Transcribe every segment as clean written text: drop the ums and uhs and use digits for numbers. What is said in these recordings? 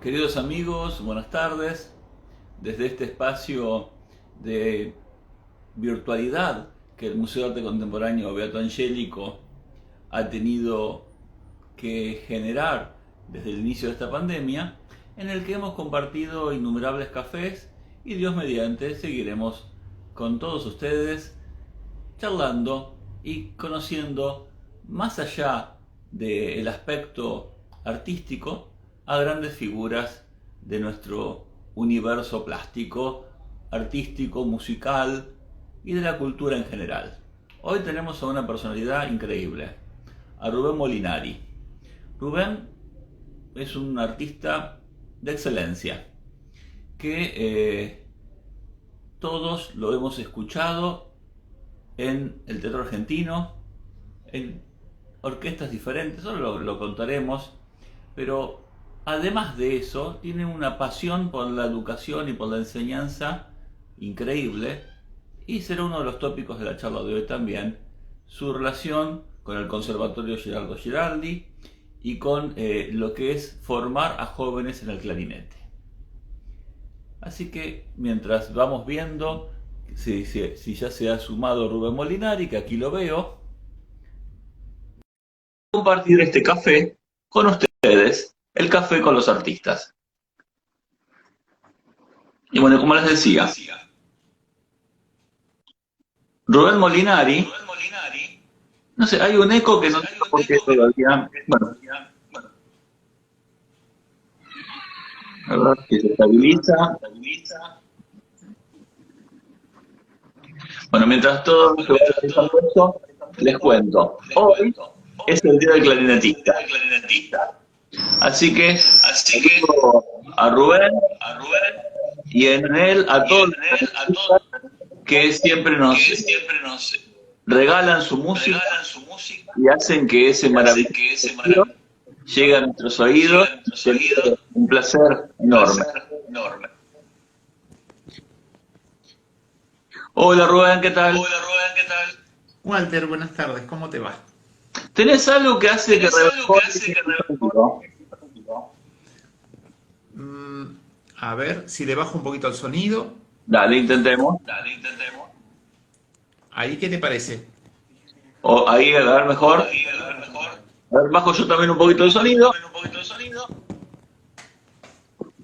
Queridos amigos, buenas tardes. Desde este espacio de virtualidad que el Museo de Arte Contemporáneo Beato Angélico ha tenido que generar desde el inicio de esta pandemia, en el que hemos compartido innumerables cafés y Dios mediante seguiremos con todos ustedes charlando y conociendo más allá del aspecto artístico a grandes figuras de nuestro universo plástico, artístico, musical y de la cultura en general. Hoy tenemos a una personalidad increíble, a Rubén Molinari. Rubén es un artista de excelencia que todos lo hemos escuchado en el teatro argentino, en orquestas diferentes, ahora lo contaremos, pero además de eso, tiene una pasión por la educación y por la enseñanza increíble, y será uno de los tópicos de la charla de hoy también, su relación con el Conservatorio Gerardo Giraldi y con lo que es formar a jóvenes en el clarinete. Así que mientras vamos viendo si ya se ha sumado Rubén Molinari, que aquí lo veo, compartir este café con ustedes, el café con los artistas. Y bueno, como les decía, Rubén Molinari, no sé, hay un eco que no sé por qué todavía, bueno, a ver que se estabiliza. Bueno, mientras todo se va realizando eso, les cuento. Hoy es el Día del Clarinetista. Así que a Rubén y en él a todos los que siempre nos regalan su música y hacen que ese maravilloso llegue a nuestros oídos. Un placer enorme. Hola Rubén, ¿qué tal? Walter, buenas tardes, ¿cómo te va? ¿Tenés algo que hace que A ver, si le bajo un poquito el sonido. Dale, intentemos. ¿Ahí qué te parece? O ahí, a ver, mejor. A ver, bajo yo también un poquito el sonido.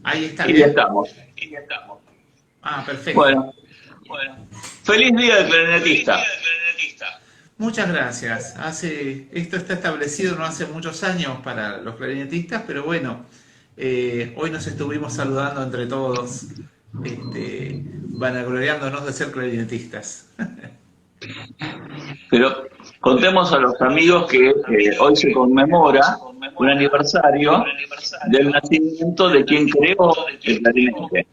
Ahí está Y ya bien. estamos. Ah, perfecto. Bueno, feliz día del clarinetista. Muchas gracias. Esto está establecido no hace muchos años para los clarinetistas, pero bueno, hoy nos estuvimos saludando entre todos, vanagloriándonos de ser clarinetistas. Pero contemos a los amigos que hoy se conmemora un aniversario del nacimiento de quien creó el clarinete,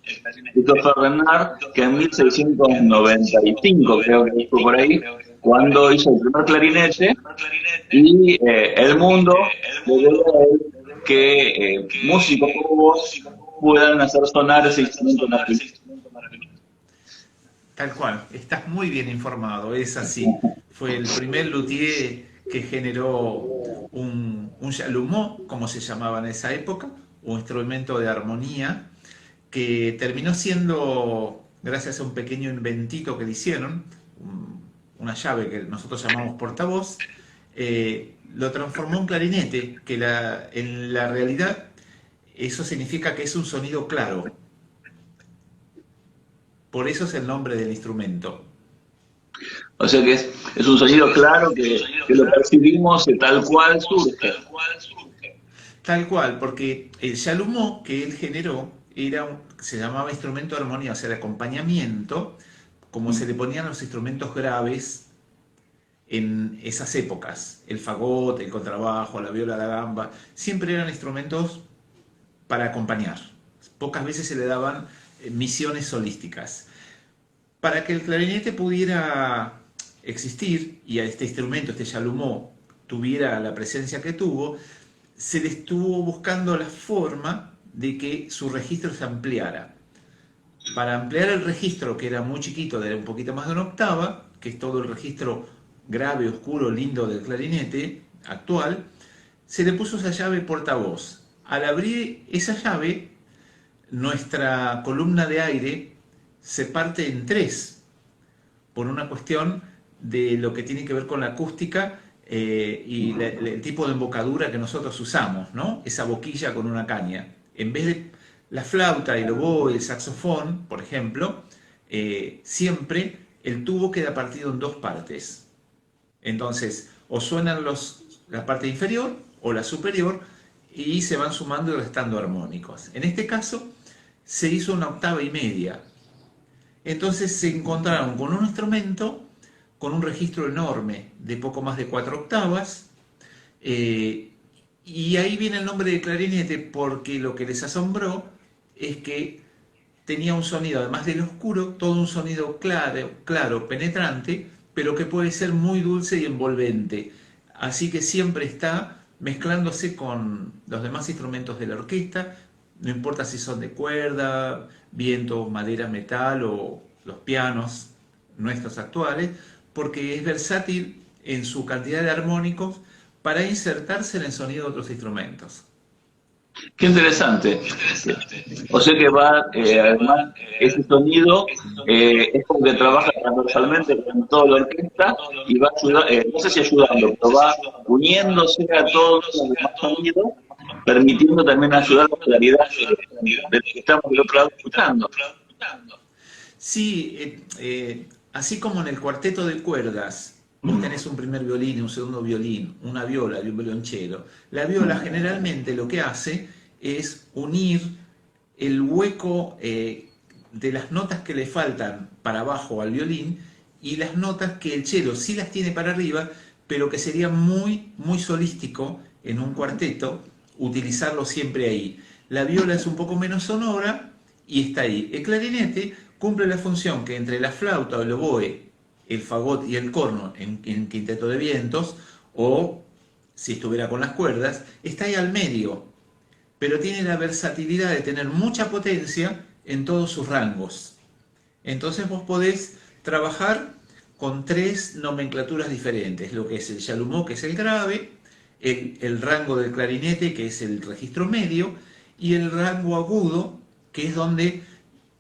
Christopher Renard, que en 1695, creo que fue por ahí, cuando hizo el primer clarinete, y el mundo le debe a él que músicos como vos puedan hacer sonar ese instrumento maravilloso. Tal cual, estás muy bien informado, es así. Fue el primer luthier que generó un chalumeau, como se llamaba en esa época, un instrumento de armonía, que terminó siendo, gracias a un pequeño inventito que le hicieron, una llave que nosotros llamamos portavoz, lo transformó en clarinete, que en la realidad eso significa que es un sonido claro. Por eso es el nombre del instrumento. O sea que es un sonido claro que lo percibimos tal cual surge. Tal cual, porque el chalumeau que él generó se llamaba instrumento de armonía, o sea, de acompañamiento, como se le ponían los instrumentos graves en esas épocas. El fagot, el contrabajo, la viola, la gamba, siempre eran instrumentos para acompañar. Pocas veces se le daban misiones solísticas. Para que el clarinete pudiera existir y a este instrumento, este chalumeau, tuviera la presencia que tuvo, se le estuvo buscando la forma de que su registro se ampliara. Para ampliar el registro, que era muy chiquito, era un poquito más de una octava, que es todo el registro grave, oscuro, lindo del clarinete actual, se le puso esa llave portavoz. Al abrir esa llave, nuestra columna de aire se parte en tres por una cuestión de lo que tiene que ver con la acústica el tipo de embocadura que nosotros usamos, ¿no? Esa boquilla con una caña. En vez de la flauta, el oboe, el saxofón, por ejemplo, siempre el tubo queda partido en dos partes. Entonces, o suenan la parte inferior o la superior y se van sumando y restando armónicos. En este caso, se hizo una octava y media. Entonces se encontraron con un instrumento con un registro enorme de poco más de 4 octavas, y ahí viene el nombre de clarinete porque lo que les asombró es que tenía un sonido, además del oscuro, todo un sonido claro, penetrante, pero que puede ser muy dulce y envolvente. Así que siempre está mezclándose con los demás instrumentos de la orquesta, no importa si son de cuerda, viento, madera, metal o los pianos nuestros actuales, porque es versátil en su cantidad de armónicos para insertarse en el sonido de otros instrumentos. Qué interesante. O sea que va, además, ese sonido es como que trabaja transversalmente con toda la orquesta y va ayudando, no sé si ayudando, pero va uniéndose a todos los demás sonidos, permitiendo también ayudar a la claridad de lo que estamos del otro lado escuchando. Sí, así como en el cuarteto de cuerdas, vos tenés un primer violín y un segundo violín, una viola y un violonchelo. La viola generalmente lo que hace es unir el hueco de las notas que le faltan para abajo al violín y las notas que el cello sí las tiene para arriba, pero que sería muy, muy solístico en un cuarteto utilizarlo siempre ahí. La viola es un poco menos sonora y está ahí. El clarinete cumple la función que entre la flauta o el oboe, el fagot y el corno en quinteto de vientos, o si estuviera con las cuerdas, está ahí al medio, pero tiene la versatilidad de tener mucha potencia en todos sus rangos. Entonces vos podés trabajar con tres nomenclaturas diferentes, lo que es el chalumeau, que es el grave, el rango del clarinete, que es el registro medio, y el rango agudo, que es donde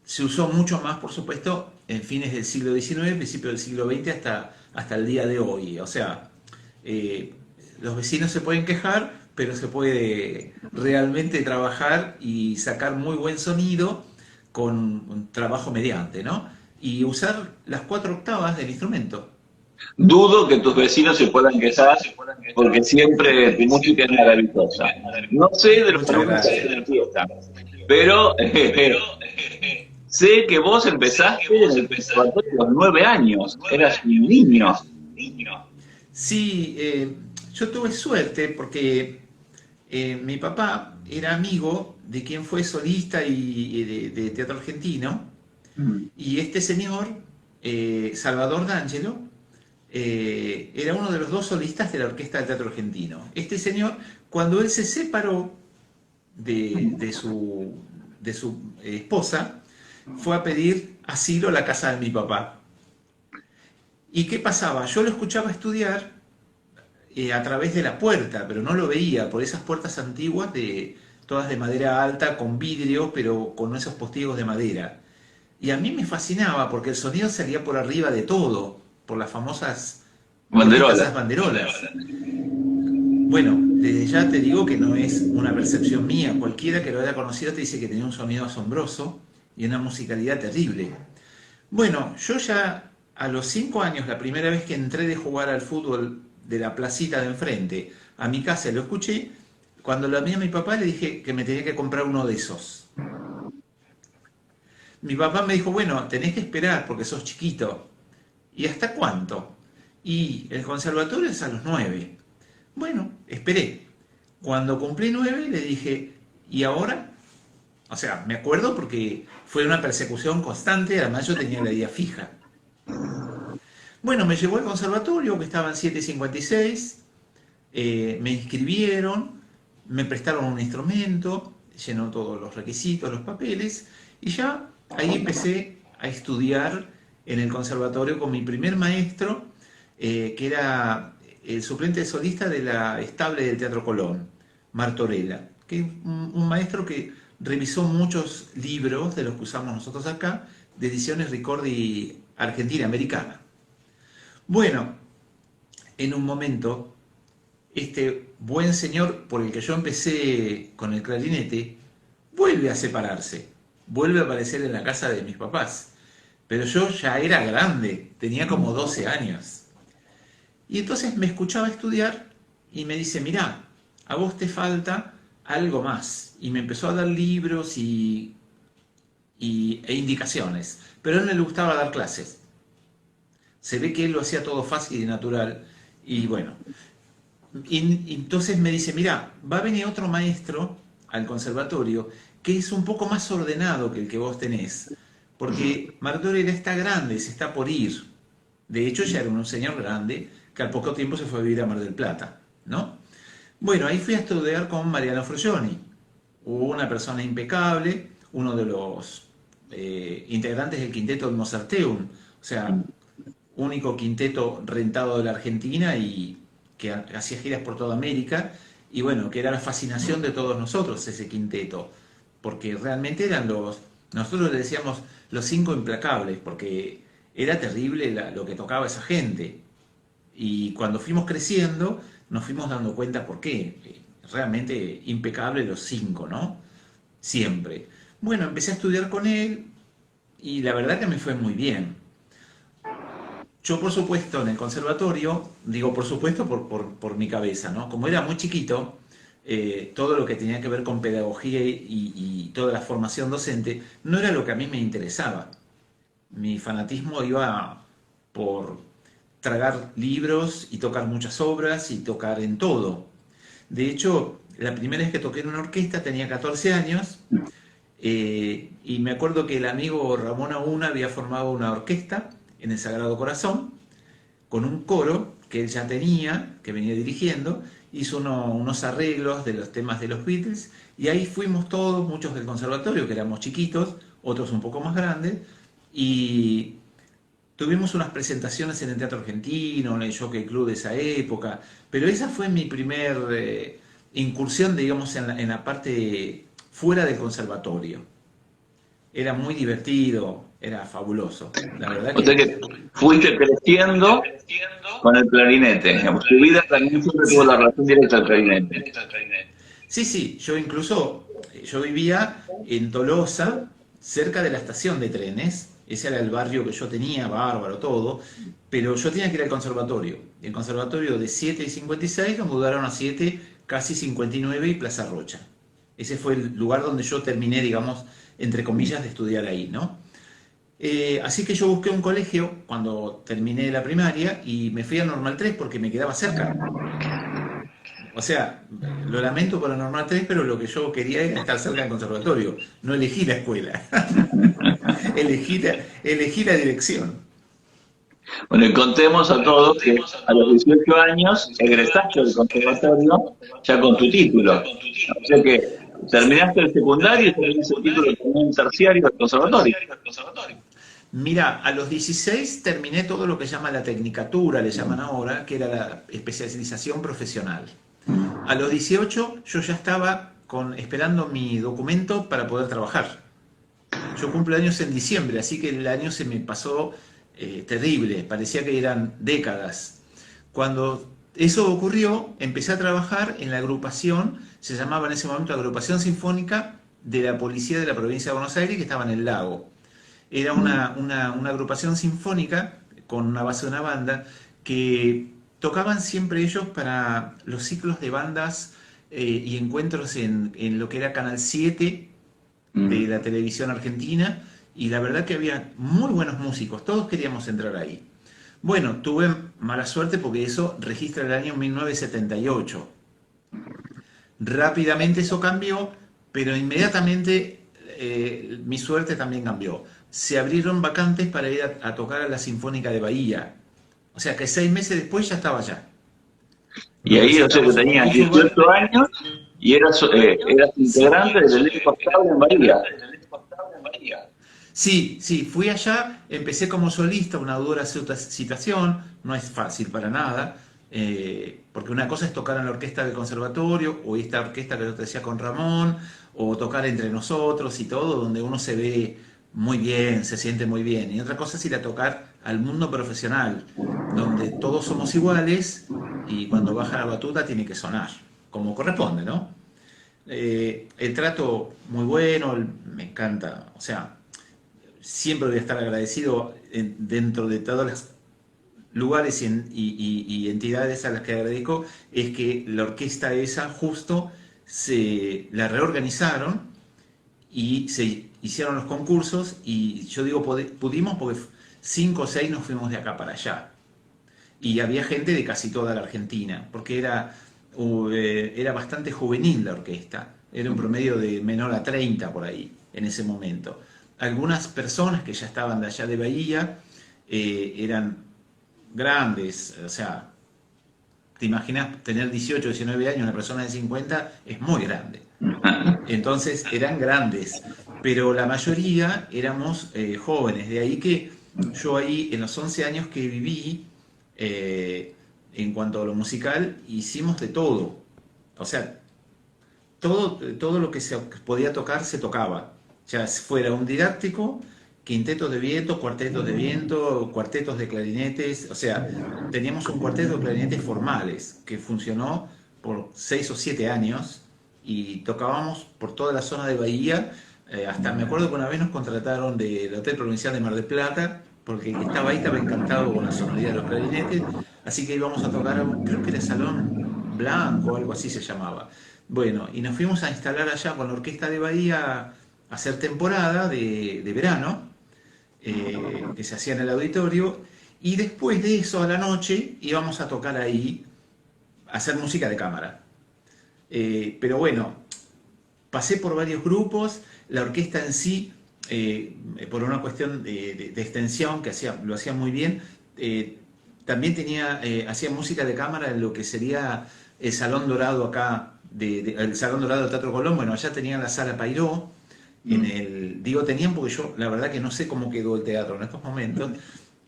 se usó mucho más, por supuesto, en fines del siglo XIX, principios del siglo XX, hasta el día de hoy. O sea, los vecinos se pueden quejar, pero se puede realmente trabajar y sacar muy buen sonido con un trabajo mediante, ¿no? Y usar las 4 octavas del instrumento. Dudo que tus vecinos se puedan quejar porque siempre tu música es maravillosa. No sé de los Muchas alumnos que gracias. hacen fiesta, pero sé que vos empezaste en el conservatorio a los 9 años, eras un niño. Sí, yo tuve suerte porque mi papá era amigo de quien fue solista y de teatro argentino, y este señor, Salvador D'Angelo, era uno de los dos solistas de la Orquesta del Teatro Argentino. Este señor, cuando él se separó de su esposa, fue a pedir asilo a la casa de mi papá. ¿Y qué pasaba? Yo lo escuchaba estudiar a través de la puerta, pero no lo veía por esas puertas antiguas, todas de madera alta, con vidrio, pero con esos postigos de madera. Y a mí me fascinaba porque el sonido salía por arriba de todo, por las famosas Banderola. banderolas. Bueno, desde ya te digo que no es una percepción mía. Cualquiera que lo haya conocido te dice que tenía un sonido asombroso y una musicalidad terrible. Bueno, yo ya a los 5 años, la primera vez que entré de jugar al fútbol de la placita de enfrente a mi casa, lo escuché. Cuando lo vi a mi papá le dije que me tenía que comprar uno de esos. Mi papá me dijo, bueno, tenés que esperar porque sos chiquito. ¿Y hasta cuánto? Y el conservatorio es a los 9. Bueno, esperé. Cuando cumplí 9 le dije, ¿y ahora? O sea, me acuerdo porque fue una persecución constante, además yo tenía la idea fija. Bueno, me llevó al conservatorio, que estaba en 756, me inscribieron, me prestaron un instrumento, llenó todos los requisitos, los papeles, y ya ahí empecé a estudiar en el conservatorio con mi primer maestro, que era el suplente solista de la estable del Teatro Colón, Martorella, que es un maestro que revisó muchos libros de los que usamos nosotros acá, de ediciones Ricordi Argentina, americana. Bueno, en un momento, este buen señor por el que yo empecé con el clarinete, vuelve a separarse, vuelve a aparecer en la casa de mis papás. Pero yo ya era grande, tenía como 12 años. Y entonces me escuchaba estudiar y me dice, mirá, a vos te falta algo más. Y me empezó a dar libros e indicaciones. Pero a él no le gustaba dar clases. Se ve que él lo hacía todo fácil y natural. Y bueno, y entonces me dice, mirá, va a venir otro maestro al conservatorio que es un poco más ordenado que el que vos tenés. Porque Martorell está grande, se está por ir. De hecho, ya era un señor grande que al poco tiempo se fue a vivir a Mar del Plata, ¿no? Bueno, ahí fui a estudiar con Mariano Frolloni, una persona impecable, uno de los integrantes del quinteto del Mozarteum, o sea, único quinteto rentado de la Argentina y que hacía giras por toda América, y bueno, que era la fascinación de todos nosotros ese quinteto, porque realmente eran nosotros le decíamos los cinco implacables, porque era terrible lo que tocaba esa gente. Y cuando fuimos creciendo, nos fuimos dando cuenta por qué. Realmente impecable los cinco, ¿no? Siempre. Bueno, empecé a estudiar con él y la verdad que me fue muy bien. Yo, por supuesto, en el conservatorio, digo por supuesto por mi cabeza, ¿no? Como era muy chiquito, todo lo que tenía que ver con pedagogía y toda la formación docente no era lo que a mí me interesaba. Mi fanatismo iba por tragar libros y tocar muchas obras y tocar en todo. De hecho, la primera vez que toqué en una orquesta tenía 14 años y me acuerdo que el amigo Ramón Auna había formado una orquesta en el Sagrado Corazón con un coro que él ya tenía, que venía dirigiendo, hizo unos arreglos de los temas de los Beatles y ahí fuimos todos, muchos del conservatorio, que éramos chiquitos, otros un poco más grandes, y tuvimos unas presentaciones en el Teatro Argentino, en el Jockey Club de esa época, pero esa fue mi primer incursión, digamos, en la parte fuera del conservatorio. Era muy divertido, era fabuloso. La verdad O sea que que fuiste creciendo con el clarinete. Digamos, tu vida también siempre tuvo la relación directa al clarinete. sí, sí, yo vivía en Tolosa, cerca de la estación de trenes. Ese era el barrio que yo tenía, bárbaro, todo. Pero yo tenía que ir al conservatorio. El conservatorio de 7 y 56 lo mudaron a 7, casi 59 y Plaza Rocha. Ese fue el lugar donde yo terminé, digamos, entre comillas, de estudiar ahí, ¿no? Así que yo busqué un colegio cuando terminé la primaria y me fui a Normal 3 porque me quedaba cerca. O sea, lo lamento para Normal 3, pero lo que yo quería era estar cerca del conservatorio. No elegí la escuela, elegí la dirección. Bueno, y contemos a todos que a los 18 años egresaste del conservatorio ya con tu título. O sea que terminaste el secundario y tenés el título también terciario del conservatorio. Mira, a los 16 terminé todo lo que llama la tecnicatura, le llaman ahora, que era la especialización profesional. A los 18 yo ya estaba esperando mi documento para poder trabajar. Yo cumplo años en diciembre, así que el año se me pasó terrible, parecía que eran décadas. Cuando eso ocurrió, empecé a trabajar en la agrupación, se llamaba en ese momento Agrupación Sinfónica de la Policía de la Provincia de Buenos Aires, que estaba en el Lago. Era una agrupación sinfónica con una base de una banda que tocaban siempre ellos para los ciclos de bandas y encuentros en lo que era Canal 7 de la televisión argentina, y la verdad que había muy buenos músicos, todos queríamos entrar ahí. Bueno, tuve mala suerte porque eso registra el año 1978. Rápidamente eso cambió, pero inmediatamente mi suerte también cambió. Se abrieron vacantes para ir a tocar a la Sinfónica de Bahía. O sea que 6 meses después ya estaba allá. Y ahí, o sea que tenías 18 años y eras integrante del elenco estable en Bahía. Sí, sí, fui allá, empecé como solista, una dura situación, no es fácil para nada, Porque una cosa es tocar en la orquesta del conservatorio, o esta orquesta que yo te decía con Ramón, o tocar entre nosotros y todo, donde uno se ve muy bien, se siente muy bien. Y otra cosa es ir a tocar al mundo profesional, donde todos somos iguales y cuando baja la batuta tiene que sonar, como corresponde, ¿no? El trato muy bueno, me encanta, o sea, siempre voy a estar agradecido dentro de todos los lugares y entidades a las que agradezco, es que la orquesta esa justo se la reorganizaron y se hicieron los concursos y yo digo pudimos porque 5 o 6 nos fuimos de acá para allá y había gente de casi toda la Argentina porque era bastante juvenil la orquesta, era un promedio de menor a 30 por ahí en ese momento. Algunas personas que ya estaban de allá de Bahía eran grandes, o sea, te imaginas tener 18, 19 años, una persona de 50 es muy grande. Entonces eran grandes, pero la mayoría éramos jóvenes. De ahí que yo ahí, en los 11 años que viví, en cuanto a lo musical, hicimos de todo. O sea, todo lo que se podía tocar se tocaba. Ya fuera un didáctico, quintetos de viento, cuartetos de viento, cuartetos de clarinetes. O sea, teníamos un cuarteto de clarinetes formales que funcionó por 6 o 7 años y tocábamos por toda la zona de Bahía. Hasta me acuerdo que una vez nos contrataron del Hotel Provincial de Mar del Plata porque estaba ahí, estaba encantado con la sonoridad de los clarinetes. Así que íbamos a tocar, creo que era Salón Blanco o algo así se llamaba. Bueno, y nos fuimos a instalar allá con la Orquesta de Bahía a hacer temporada de verano, que se hacía en el auditorio, y después de eso a la noche íbamos a tocar ahí, a hacer música de cámara. Pero bueno, pasé por varios grupos, la orquesta en sí, por una cuestión de extensión, que lo hacía muy bien, también hacía música de cámara en lo que sería el Salón Dorado acá, el Salón Dorado del Teatro Colón. Bueno, allá tenían la Sala Pairó, digo tenían porque yo la verdad que no sé cómo quedó el teatro en estos momentos,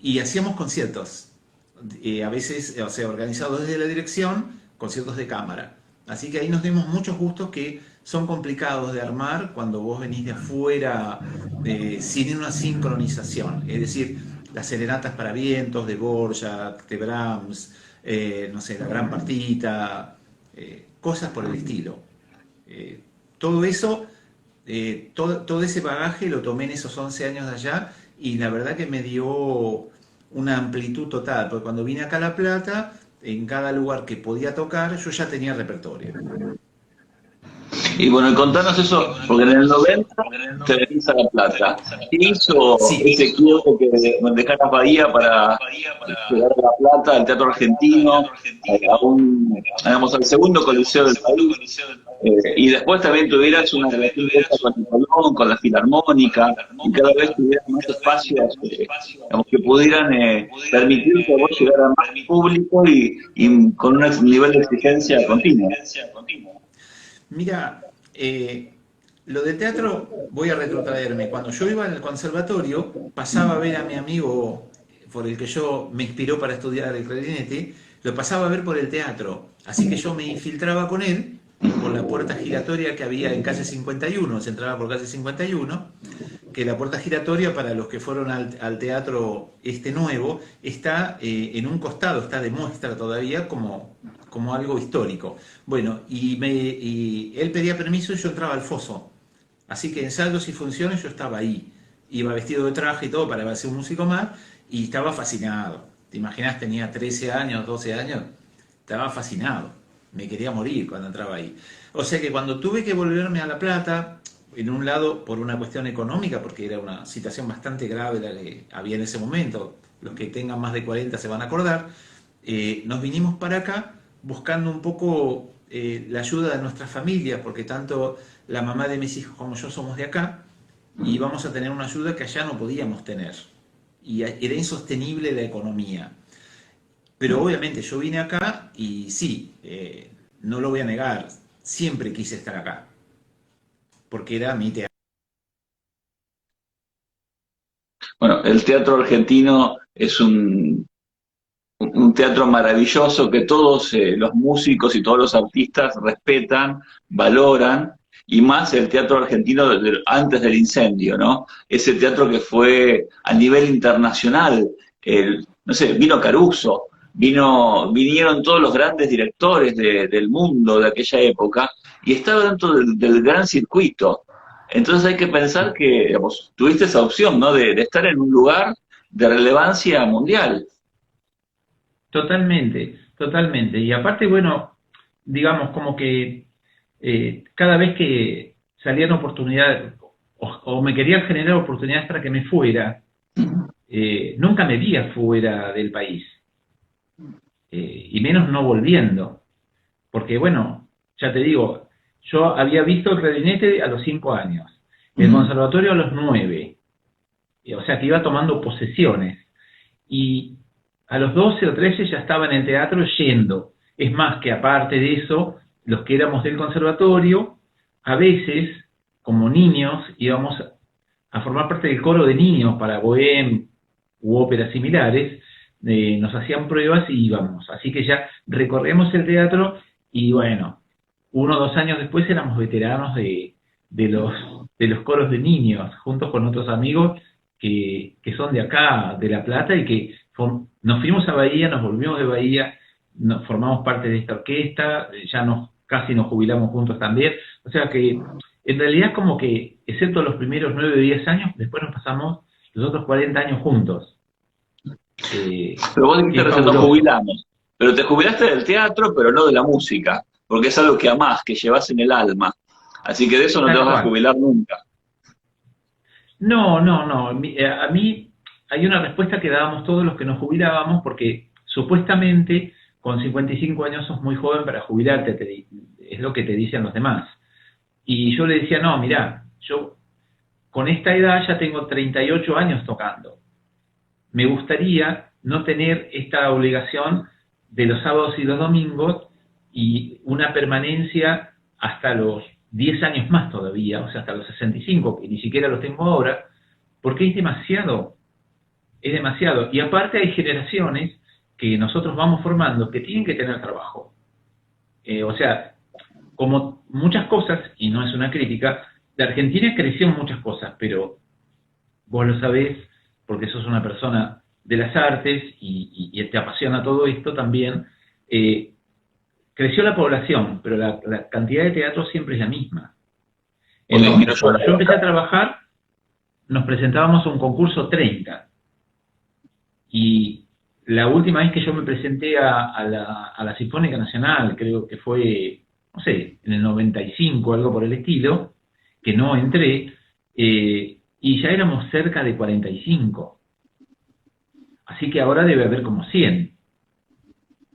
y hacíamos conciertos, a veces, o sea, organizados desde la dirección, conciertos de cámara. Así que ahí nos dimos muchos gustos que son complicados de armar cuando vos venís de afuera sin una sincronización. Es decir, las serenatas para vientos de Dvorak, de Brahms, no sé, la Gran Partita, cosas por el estilo. Eh, todo eso, todo ese bagaje lo tomé en esos 11 años de allá y la verdad que me dio una amplitud total, porque cuando vine acá a La Plata, en cada lugar que podía tocar, yo ya tenía repertorio. Y bueno, y contanos eso, porque en el 90 te venís a La Plata. ¿Qué hizo Sí, ese quiebre que dejaras Bahía para llegar a La Plata, al Teatro Argentino, digamos, al segundo coliseo del país? Y después también tuvieras una relación directa con el Colón, con la Filarmónica, y cada vez tuvieras más espacios digamos, que pudieran permitirte a vos llegar a más público y con un nivel de exigencia continua. mira, lo de teatro voy a retrotraerme. Cuando yo iba al conservatorio, pasaba a ver a mi amigo por el que yo me inspiró para estudiar el clarinete, lo pasaba a ver por el teatro. Así que yo me infiltraba con él por la puerta giratoria que había en calle 51, se entraba por calle 51, que la puerta giratoria, para los que fueron al teatro este nuevo, está en un costado, está de muestra todavía como algo histórico. Bueno, y él pedía permiso y yo entraba al foso. Así que ensayos y funciones yo estaba ahí. Iba vestido de traje y todo para ser un músico más y estaba fascinado. ¿Te imaginas? Tenía 13 años, 12 años. Estaba fascinado. Me quería morir cuando entraba ahí. O sea que cuando tuve que volverme a La Plata, en un lado por una cuestión económica, porque era una situación bastante grave la que había en ese momento, los que tengan más de 40 se van a acordar, nos vinimos para acá buscando un poco la ayuda de nuestras familias, porque tanto la mamá de mis hijos como yo somos de acá, y vamos a tener una ayuda que allá no podíamos tener. Y era insostenible la economía. Pero obviamente yo vine acá y sí, no lo voy a negar, siempre quise estar acá, porque era mi teatro. Bueno, el teatro argentino es un teatro maravilloso que todos los músicos y todos los artistas respetan, valoran, y más el teatro argentino antes del incendio, ¿no? Ese teatro que fue a nivel internacional, no sé, vino Caruso, vinieron todos los grandes directores del mundo de aquella época, y estaba dentro del gran circuito. Entonces hay que pensar que, digamos, tuviste esa opción, ¿no? De estar en un lugar de relevancia mundial. Totalmente, totalmente. Y aparte, bueno, digamos como que cada vez que salían oportunidades o me querían generar oportunidades para que me fuera, nunca me vi afuera del país, y menos no volviendo. Porque bueno, ya te digo, yo había visto el clarinete a los 5 años, el conservatorio a los 9, o sea que iba tomando posesiones. Y a los 12 o 13 ya estaba en el teatro yendo. Es más que aparte de eso, los que éramos del conservatorio, a veces, como niños, íbamos a formar parte del coro de niños para bohème u óperas similares, nos hacían pruebas y íbamos. Así que ya recorríamos el teatro y bueno, 1 o 2 años después éramos veteranos de los coros de niños, juntos con otros amigos que son de acá, de La Plata, y que nos fuimos a Bahía, nos volvimos de Bahía, formamos parte de esta orquesta, ya casi nos jubilamos juntos también. O sea que en realidad como que, excepto los primeros 9 o 10 años, después nos pasamos los otros 40 años juntos. Pero vos dijiste Es recién nos fabuloso. jubilamos. Pero te jubilaste del teatro, pero no de la música, porque es algo que amás, que llevas en el alma. Así que de eso no te Tal vas a cual. jubilar nunca. No, no, no. A mí hay una respuesta que dábamos todos los que nos jubilábamos, porque supuestamente con 55 años sos muy joven para jubilarte, es lo que te dicen los demás. Y yo le decía, no, mirá, yo con esta edad ya tengo 38 años tocando. Me gustaría no tener esta obligación de los sábados y los domingos y una permanencia hasta los 10 años más todavía, o sea, hasta los 65, que ni siquiera los tengo ahora, porque es demasiado. Y aparte hay generaciones que nosotros vamos formando que tienen que tener trabajo. O sea, como muchas cosas, y no es una crítica, la Argentina creció en muchas cosas, pero vos lo sabés porque sos una persona de las artes y te apasiona todo esto también. Creció la población, pero la cantidad de teatro siempre es la misma. O disminuyó Entonces, cuando la yo empecé a época. trabajar, nos presentábamos a un concurso 30. Y la última vez que yo me presenté a la Sinfónica Nacional, creo que fue, no sé, en el 95, algo por el estilo, que no entré, y ya éramos cerca de 45. Así que ahora debe haber como 100.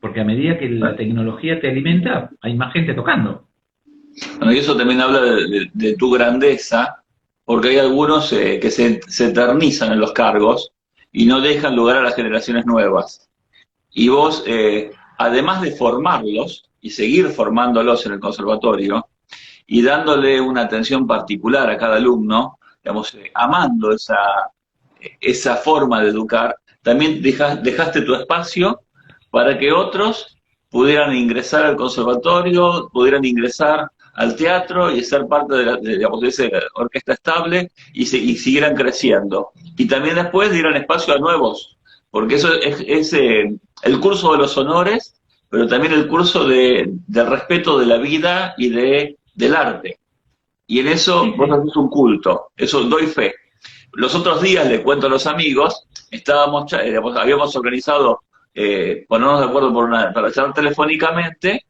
Porque a medida que la tecnología te alimenta, hay más gente tocando. Bueno, y eso también habla de tu grandeza, porque hay algunos que se eternizan en los cargos y no dejan lugar a las generaciones nuevas. Y vos, además de formarlos y seguir formándolos en el conservatorio y dándole una atención particular a cada alumno, digamos, amando esa forma de educar, también dejaste tu espacio para que otros pudieran ingresar al conservatorio, pudieran ingresar al teatro y ser parte digamos, de esa orquesta estable y siguieran creciendo. Y también después dieran espacio a nuevos, porque eso es el curso de los honores, pero también el curso del respeto de la vida y del arte. Y en eso Sí, vos sí. haces un culto, eso doy fe. Los otros días, le cuento a los amigos, habíamos organizado ponernos de acuerdo para charlar telefónicamente,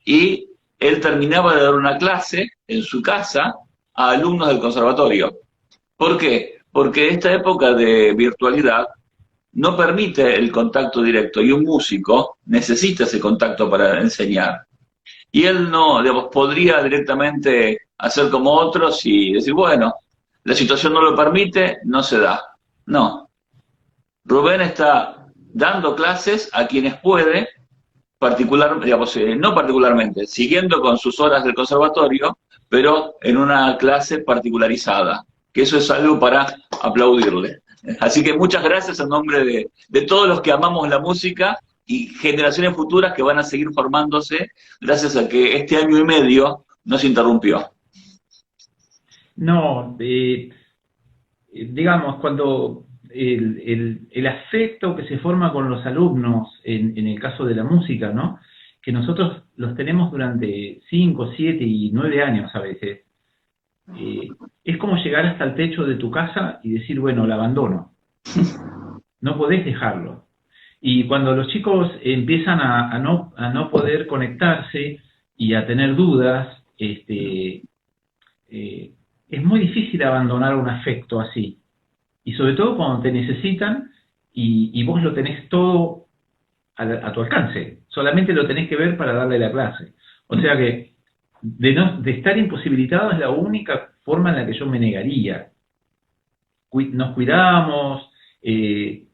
y él terminaba de dar una clase en su casa a alumnos del conservatorio. ¿Por qué? Porque esta época de virtualidad no permite el contacto directo y un músico necesita ese contacto para enseñar. Y él no, digamos, podría directamente hacer como otros y decir, bueno, la situación no lo permite, no se da. No. Rubén está dando clases a quienes puede, digamos, no particularmente, siguiendo con sus horas del conservatorio, pero en una clase particularizada, que eso es algo para aplaudirle. Así que muchas gracias en nombre de todos los que amamos la música y generaciones futuras que van a seguir formándose gracias a que este año y medio no se interrumpió. No, digamos, cuando el afecto que se forma con los alumnos, en el caso de la música, ¿no? Que nosotros los tenemos durante 5, 7 y 9 años a veces, es como llegar hasta el techo de tu casa y decir, bueno, la abandono. No podés dejarlo. Y cuando los chicos empiezan a no poder conectarse y a tener dudas, es muy difícil abandonar un afecto así. Y sobre todo cuando te necesitan y vos lo tenés todo a tu alcance. Solamente lo tenés que ver para darle la clase. O sea que de estar imposibilitado es la única forma en la que yo me negaría. Nos cuidamos,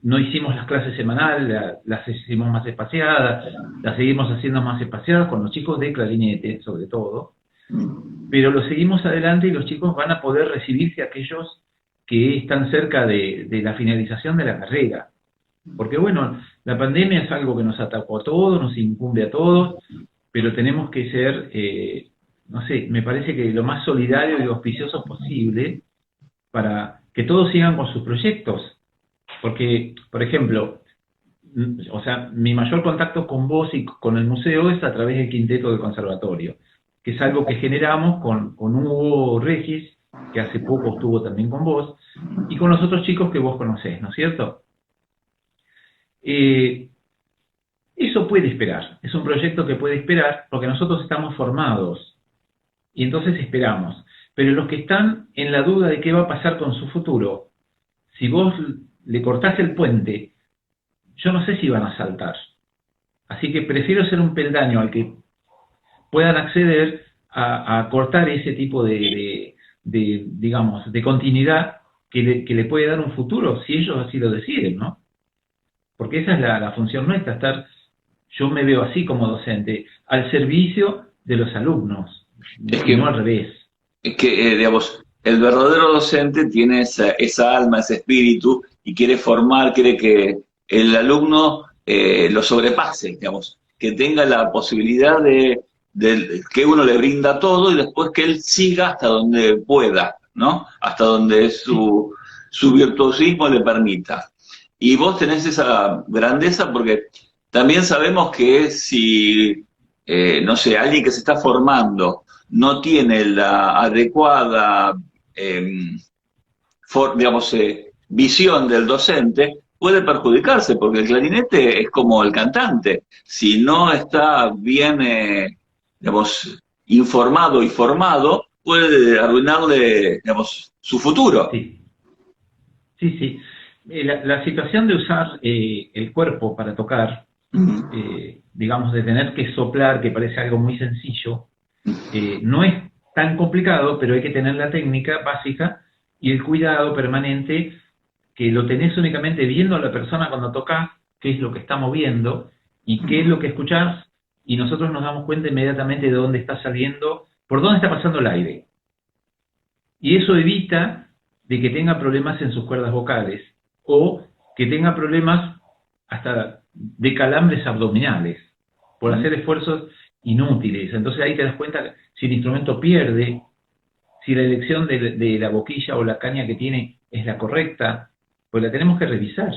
no hicimos las clases semanales, las hicimos más espaciadas, las seguimos haciendo más espaciadas con los chicos de clarinete, sobre todo, pero lo seguimos adelante y los chicos van a poder recibirse aquellos que están cerca de la finalización de la carrera. Porque bueno, la pandemia es algo que nos atacó a todos, nos incumbe a todos, pero tenemos que ser, no sé, me parece que lo más solidario y auspicioso posible para que todos sigan con sus proyectos. Porque, por ejemplo, o sea, mi mayor contacto con vos y con el museo es a través del quinteto del conservatorio, que es algo que generamos con Hugo Regis, que hace poco estuvo también con vos, y con los otros chicos que vos conocés, ¿no es cierto? Eso puede esperar, es un proyecto que puede esperar porque nosotros estamos formados y entonces esperamos. Pero los que están en la duda de qué va a pasar con su futuro, si vos le cortás el puente, yo no sé si van a saltar. Así que prefiero ser un peldaño al que puedan acceder a cortar ese tipo digamos, de continuidad que le puede dar un futuro, si ellos así lo deciden, ¿no? Porque esa es la función nuestra, yo me veo así como docente, al servicio de los alumnos, y no al revés. Es que, digamos, el verdadero docente tiene esa alma, ese espíritu, y quiere formar, quiere que el alumno lo sobrepase, digamos, que tenga la posibilidad de que uno le brinda todo y después que él siga hasta donde pueda, ¿no? Hasta donde su virtuosismo le permita. Y vos tenés esa grandeza porque también sabemos que si, no sé, alguien que se está formando no tiene la adecuada, digamos, visión del docente, puede perjudicarse, porque el clarinete es como el cantante. Si no está bien, digamos, informado y formado, puede arruinarle, digamos, su futuro. Sí, sí, sí. La situación de usar el cuerpo para tocar, digamos, de tener que soplar, que parece algo muy sencillo, no es tan complicado, pero hay que tener la técnica básica y el cuidado permanente, que lo tenés únicamente viendo a la persona cuando tocas, qué es lo que está moviendo y qué es lo que escuchás, y nosotros nos damos cuenta inmediatamente de dónde está saliendo, por dónde está pasando el aire. Y eso evita de que tenga problemas en sus cuerdas vocales, o que tenga problemas hasta de calambres abdominales, por hacer esfuerzos inútiles. Entonces ahí te das cuenta si el instrumento pierde, si la elección de la boquilla o la caña que tiene es la correcta, pues la tenemos que revisar.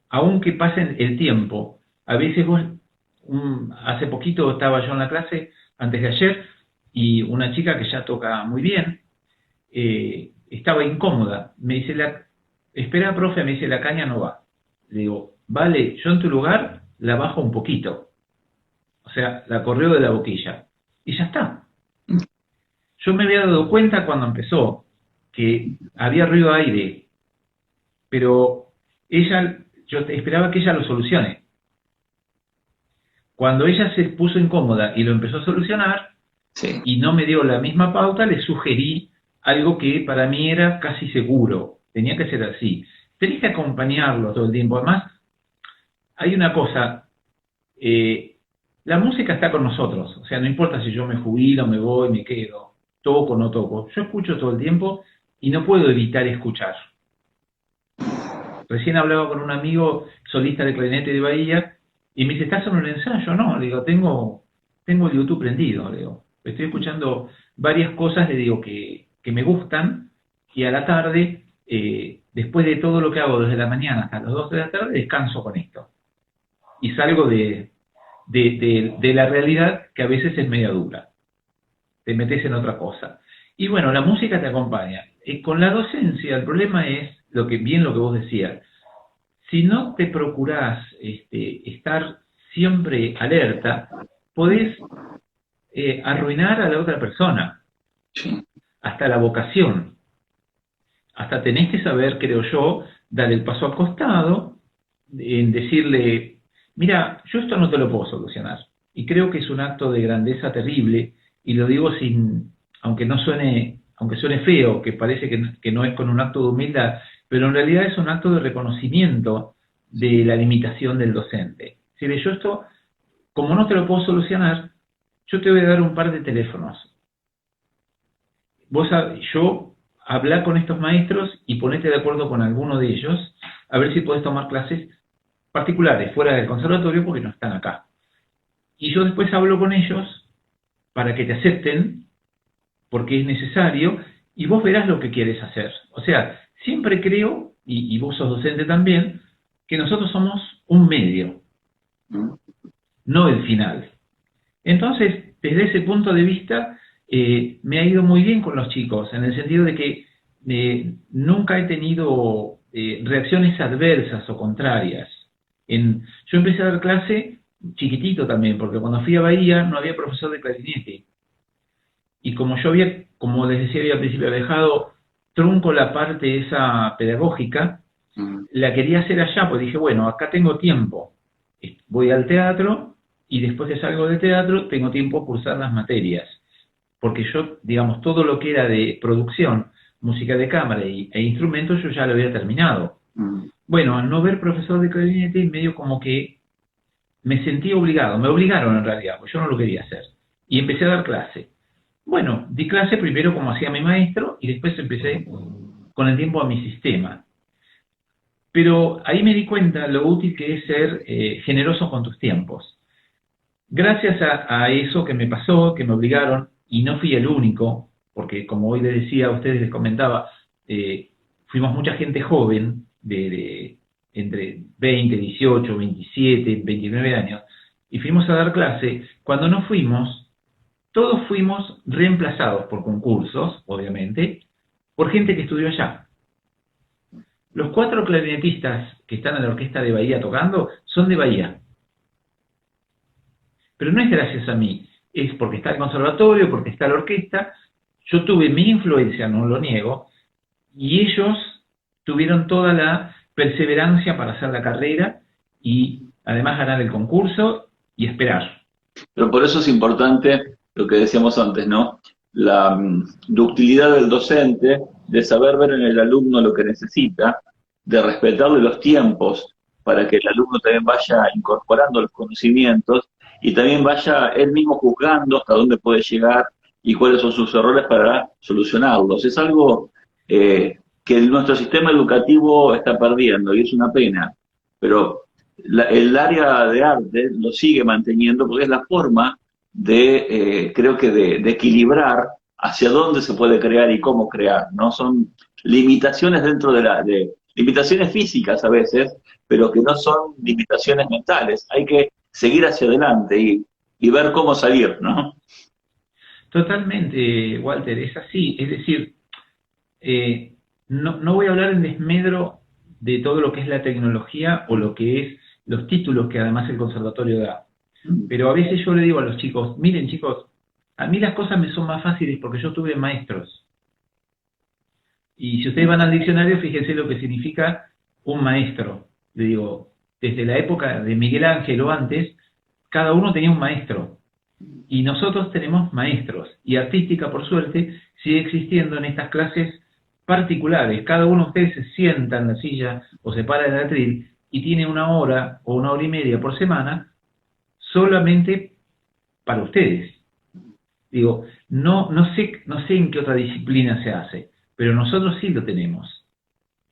Aunque pase el tiempo, a veces vos, hace poquito estaba yo en la clase, antes de ayer, y una chica que ya toca muy bien, estaba incómoda. Me dice, espera, profe, me dice, la caña no va. Le digo, vale, yo en tu lugar la bajo un poquito. O sea, la correo de la boquilla. Y ya está. Yo me había dado cuenta cuando empezó que había ruido de aire, pero yo esperaba que ella lo solucione. Cuando ella se puso incómoda y lo empezó a solucionar, sí, y no me dio la misma pauta, le sugerí algo que para mí era casi seguro. Tenía que ser así. Tenés que acompañarlo todo el tiempo. Además, hay una cosa, la música está con nosotros. O sea, no importa si yo me jubilo, me voy, me quedo, toco o no toco. Yo escucho todo el tiempo y no puedo evitar escuchar. Recién hablaba con un amigo solista de clarinete de Bahía Y me dice, ¿estás en un ensayo? No, le digo, tengo el YouTube prendido, le digo. Estoy escuchando varias cosas, le digo, que me gustan, y a la tarde, después de todo lo que hago desde la mañana hasta las 2 de la tarde, descanso con esto. Y salgo de la realidad, que a veces es media dura. Te metes en otra cosa. Y bueno, la música te acompaña. Con la docencia, el problema es lo que vos decías. Si no te procurás estar siempre alerta, podés arruinar a la otra persona, Sí. hasta la vocación. Hasta tenés que saber, creo yo, dar el paso al costado, en decirle, mira, yo esto no te lo puedo solucionar. Y creo que es un acto de grandeza terrible, y lo digo aunque suene feo, que parece que no es con un acto de humildad, pero en realidad es un acto de reconocimiento de la limitación del docente. Si yo esto, como no te lo puedo solucionar, yo te voy a dar un par de teléfonos. Yo hablar con estos maestros y ponete de acuerdo con alguno de ellos, a ver si podés tomar clases particulares fuera del conservatorio porque no están acá. Y yo después hablo con ellos para que te acepten, porque es necesario, y vos verás lo que quieres hacer. O sea, siempre creo, y vos sos docente también, que nosotros somos un medio, no el final. Entonces, desde ese punto de vista, me ha ido muy bien con los chicos, en el sentido de que nunca he tenido reacciones adversas o contrarias. Yo empecé a dar clase chiquitito también, porque cuando fui a Bahía no había profesor de clarinete. Y como yo como les decía al principio, había dejado trunco la parte esa pedagógica, la quería hacer allá, pues dije, bueno, acá tengo tiempo. Voy al teatro y después que salgo del teatro tengo tiempo a cursar las materias. Porque yo, digamos, todo lo que era de producción, música de cámara e instrumentos, yo ya lo había terminado. Bueno, al no ver profesor de clarinete, medio como que me sentí obligado, me obligaron en realidad, porque yo no lo quería hacer. Y empecé a dar clase. Bueno, di clase primero como hacía mi maestro y después empecé con el tiempo a mi sistema. Pero ahí me di cuenta lo útil que es ser generoso con tus tiempos. Gracias a eso que me pasó, que me obligaron, y no fui el único, porque como hoy les decía a ustedes, les comentaba, fuimos mucha gente joven, entre 20, 18, 27, 29 años, y fuimos a dar clase. Cuando no fuimos, todos fuimos reemplazados por concursos, obviamente, por gente que estudió allá. Los 4 clarinetistas que están en la orquesta de Bahía tocando son de Bahía. Pero no es gracias a mí, es porque está el conservatorio, porque está la orquesta. Yo tuve mi influencia, no lo niego, y ellos tuvieron toda la perseverancia para hacer la carrera y además ganar el concurso y esperar. Pero por eso es importante lo que decíamos antes, ¿no? La ductilidad del docente, de saber ver en el alumno lo que necesita, de respetarle los tiempos para que el alumno también vaya incorporando los conocimientos y también vaya él mismo juzgando hasta dónde puede llegar y cuáles son sus errores para solucionarlos. Es algo que nuestro sistema educativo está perdiendo y es una pena, pero el área de arte lo sigue manteniendo porque es la forma de, creo que de equilibrar hacia dónde se puede crear y cómo crear, ¿no? Son limitaciones dentro de limitaciones físicas a veces, pero que no son limitaciones mentales. Hay que seguir hacia adelante y ver cómo salir, ¿no? Totalmente, Walter, es así. Es decir, no voy a hablar en desmedro de todo lo que es la tecnología o lo que es los títulos que además el conservatorio da. Pero a veces yo le digo a los chicos, miren chicos, a mí las cosas me son más fáciles porque yo tuve maestros. Y si ustedes van al diccionario, fíjense lo que significa un maestro. Le digo, desde la época de Miguel Ángel o antes, cada uno tenía un maestro. Y nosotros tenemos maestros. Y artística, por suerte, sigue existiendo en estas clases particulares. Cada uno de ustedes se sienta en la silla o se para en el atril y tiene 1 hora o 1 hora y media por semana solamente para ustedes. Digo, no sé en qué otra disciplina se hace, pero nosotros sí lo tenemos.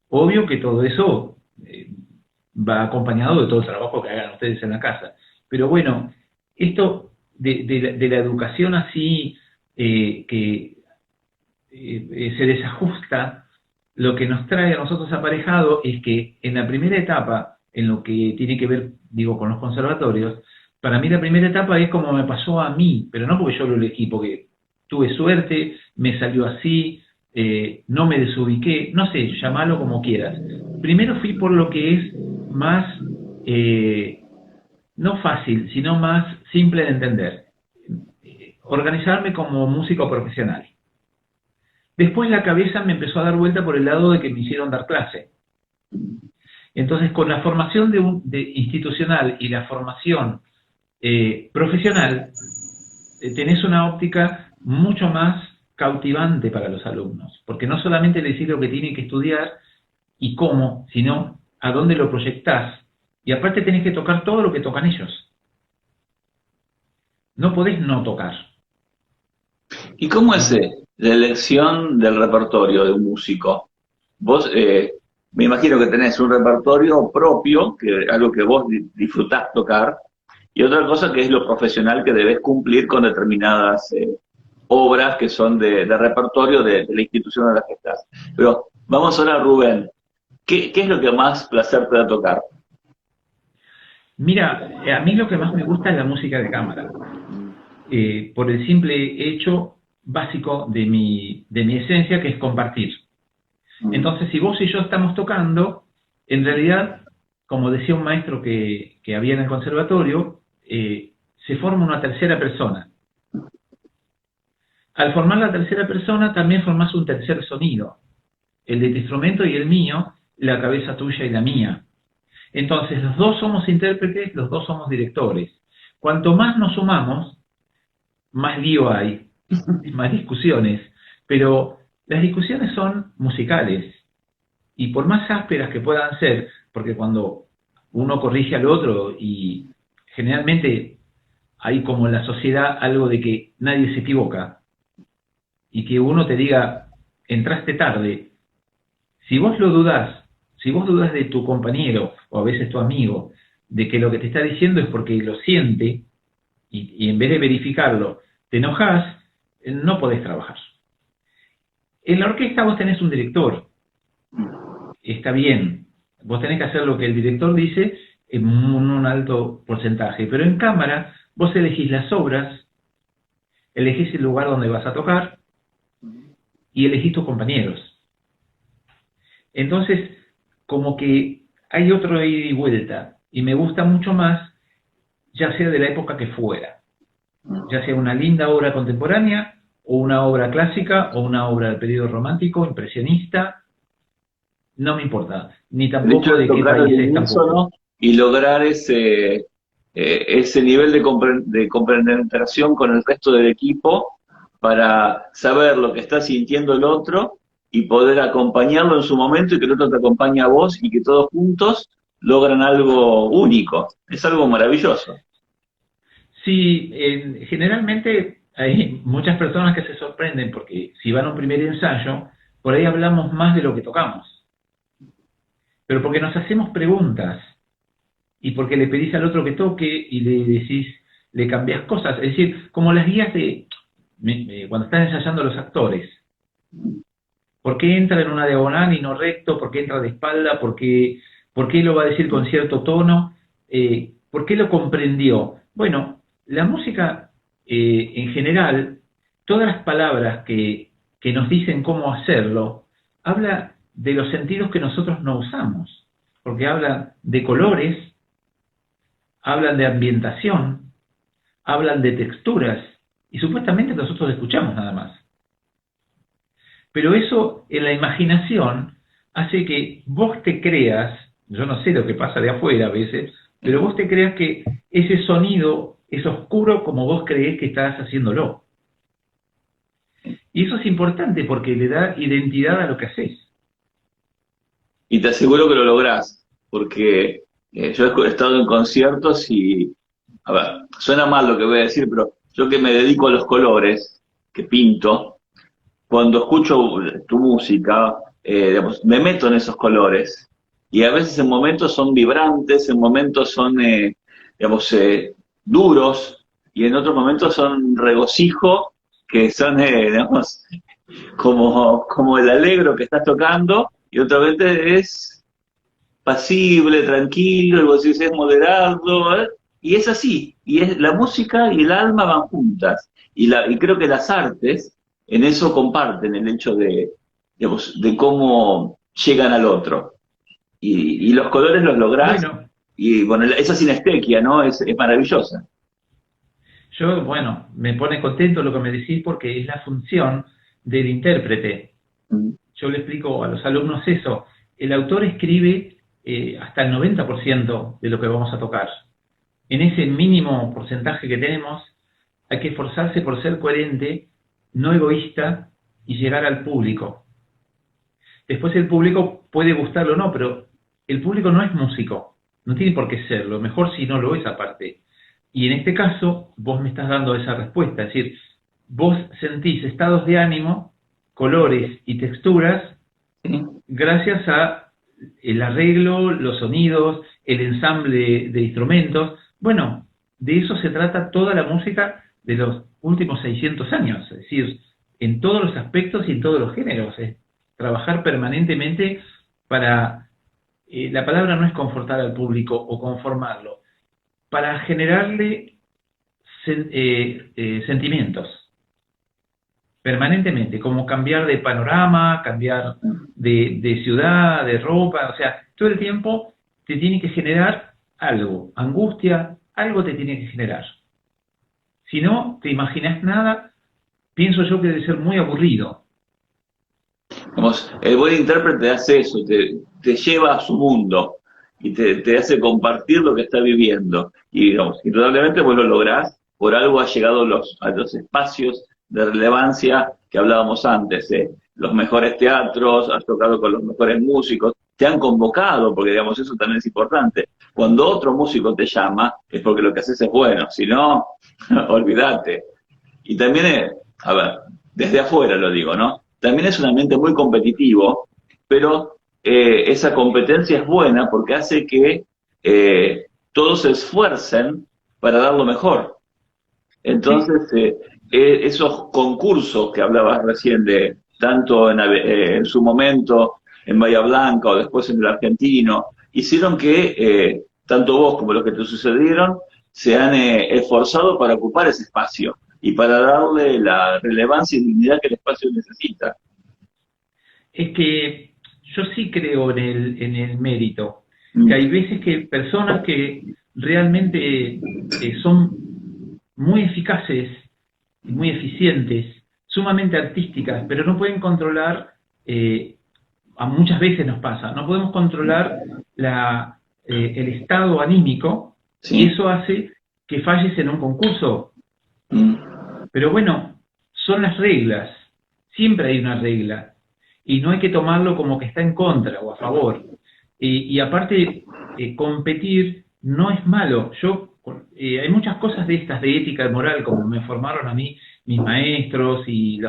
Obvio que todo eso va acompañado de todo el trabajo que hagan ustedes en la casa. Pero bueno, esto de la educación así, que se desajusta, lo que nos trae a nosotros aparejado es que en la primera etapa, en lo que tiene que ver, digo, con los conservatorios, para mí la primera etapa es como me pasó a mí, pero no porque yo lo elegí, porque tuve suerte, me salió así, no me desubiqué, no sé, llamalo como quieras. Primero fui por lo que es más, no fácil, sino más simple de entender. Organizarme como músico profesional. Después la cabeza me empezó a dar vuelta por el lado de que me hicieron dar clase. Entonces, con la formación institucional y la formación profesional, tenés una óptica mucho más cautivante para los alumnos, porque no solamente les decís lo que tienen que estudiar y cómo, sino a dónde lo proyectás. Y aparte tenés que tocar todo lo que tocan ellos. No podés no tocar. ¿Y cómo es la elección del repertorio de un músico? Vos, me imagino que tenés un repertorio propio, algo que vos disfrutás tocar, y otra cosa que es lo profesional que debes cumplir con determinadas obras que son de repertorio de la institución a la que estás. Pero vamos ahora, Rubén, ¿qué es lo que más placer te da tocar? Mira, a mí lo que más me gusta es la música de cámara, por el simple hecho básico de mi esencia, que es compartir. Entonces, si vos y yo estamos tocando, en realidad, como decía un maestro que había en el conservatorio, se forma una tercera persona. Al formar la tercera persona, también formás un tercer sonido, el de tu instrumento y el mío, la cabeza tuya y la mía. Entonces, los dos somos intérpretes, los dos somos directores. Cuanto más nos sumamos, más lío hay, más discusiones, pero las discusiones son musicales, y por más ásperas que puedan ser, porque cuando uno corrige al otro, y generalmente hay como en la sociedad algo de que nadie se equivoca, y que uno te diga, entraste tarde, si vos lo dudás, si vos dudás de tu compañero, o a veces tu amigo, de que lo que te está diciendo es porque lo siente, y en vez de verificarlo, te enojás, no podés trabajar. En la orquesta vos tenés un director, está bien, vos tenés que hacer lo que el director dice en un alto porcentaje, pero en cámara vos elegís las obras, elegís el lugar donde vas a tocar y elegís tus compañeros. Entonces, como que hay otro ida y vuelta, y me gusta mucho más, ya sea de la época que fuera, ya sea una linda obra contemporánea, o una obra clásica, o una obra del periodo romántico, impresionista, no me importa, ni tampoco de qué país es tampoco. Y lograr ese nivel de compenetración con el resto del equipo para saber lo que está sintiendo el otro y poder acompañarlo en su momento y que el otro te acompañe a vos y que todos juntos logran algo único. Es algo maravilloso. Sí, generalmente hay muchas personas que se sorprenden porque si van a un primer ensayo, por ahí hablamos más de lo que tocamos. Pero porque nos hacemos preguntas y porque le pedís al otro que toque y le decís, le cambiás cosas. Es decir, como las guías de cuando están ensayando los actores. ¿Por qué entra en una diagonal y no recto? ¿Por qué entra de espalda? ¿Por qué lo va a decir con cierto tono? ¿Por qué lo comprendió? Bueno, la música, en general, todas las palabras que nos dicen cómo hacerlo, habla de los sentidos que nosotros no usamos, porque hablan de colores, hablan de ambientación, hablan de texturas, y supuestamente nosotros escuchamos nada más. Pero eso en la imaginación hace que vos te creas, yo no sé lo que pasa de afuera a veces, pero vos te creas que ese sonido es oscuro como vos creés que estás haciéndolo. Y eso es importante porque le da identidad a lo que haces. Y te aseguro que lo lográs, porque yo he estado en conciertos y, a ver, suena mal lo que voy a decir, pero yo que me dedico a los colores, que pinto, cuando escucho tu música, digamos, me meto en esos colores y a veces en momentos son vibrantes, en momentos son, digamos, duros, y en otros momentos son regocijo, que son, digamos, como el alegro que estás tocando, y otra vez es pasible, tranquilo, y vos decís es moderado, y es así, y es la música y el alma van juntas, y creo que las artes en eso comparten el hecho de, digamos, de cómo llegan al otro, y los colores los lográs, Bueno, y bueno, esa sinestequia, ¿no? Es maravillosa. bueno, me pone contento lo que me decís porque es la función del intérprete. Mm. Yo le explico a los alumnos eso. El autor escribe hasta el 90% de lo que vamos a tocar. En ese mínimo porcentaje que tenemos, hay que esforzarse por ser coherente, no egoísta y llegar al público. Después el público puede gustarlo o no, pero el público no es músico, no tiene por qué serlo, mejor si no lo es aparte. Y en este caso, vos me estás dando esa respuesta, es decir, vos sentís estados de ánimo, colores y texturas ¿Sí? gracias a el arreglo, los sonidos, el ensamble de instrumentos. Bueno, de eso se trata toda la música de los últimos 600 años, es decir, en todos los aspectos y en todos los géneros. Es trabajar permanentemente para, la palabra no es confortar al público o conformarlo, para generarle sentimientos permanentemente, como cambiar de panorama, cambiar de ciudad, de ropa, o sea, todo el tiempo te tiene que generar algo, angustia, algo te tiene que generar. Si no te imaginas nada, pienso yo que debe ser muy aburrido. Vamos, el buen intérprete hace eso, te lleva a su mundo y te hace compartir lo que está viviendo. Y digamos, indudablemente vos lo lográs, por algo has llegado a los espacios de relevancia que hablábamos antes. Los mejores teatros, has tocado con los mejores músicos, te han convocado, porque digamos, eso también es importante. Cuando otro músico te llama, es porque lo que haces es bueno, si no, olvídate. Y también, a ver, desde afuera lo digo, ¿no? También es un ambiente muy competitivo, pero esa competencia es buena porque hace que todos se esfuercen para dar lo mejor. Sí, Entonces, esos concursos que hablabas recién de tanto en su momento en Bahía Blanca o después en el Argentino, hicieron que tanto vos como los que te sucedieron se han esforzado para ocupar ese espacio y para darle la relevancia y dignidad que el espacio necesita. es que yo sí creo en el mérito, que hay Mm. veces que personas que realmente son muy eficaces y muy eficientes, sumamente artísticas, pero no pueden controlar, a muchas veces nos pasa, no podemos controlar el estado anímico y Sí. eso hace que falles en un concurso. Mm. Pero bueno, son las reglas, siempre hay una regla y no hay que tomarlo como que está en contra o a favor. Y aparte, competir no es malo. Hay muchas cosas de estas de ética y moral, como me formaron a mí mis maestros y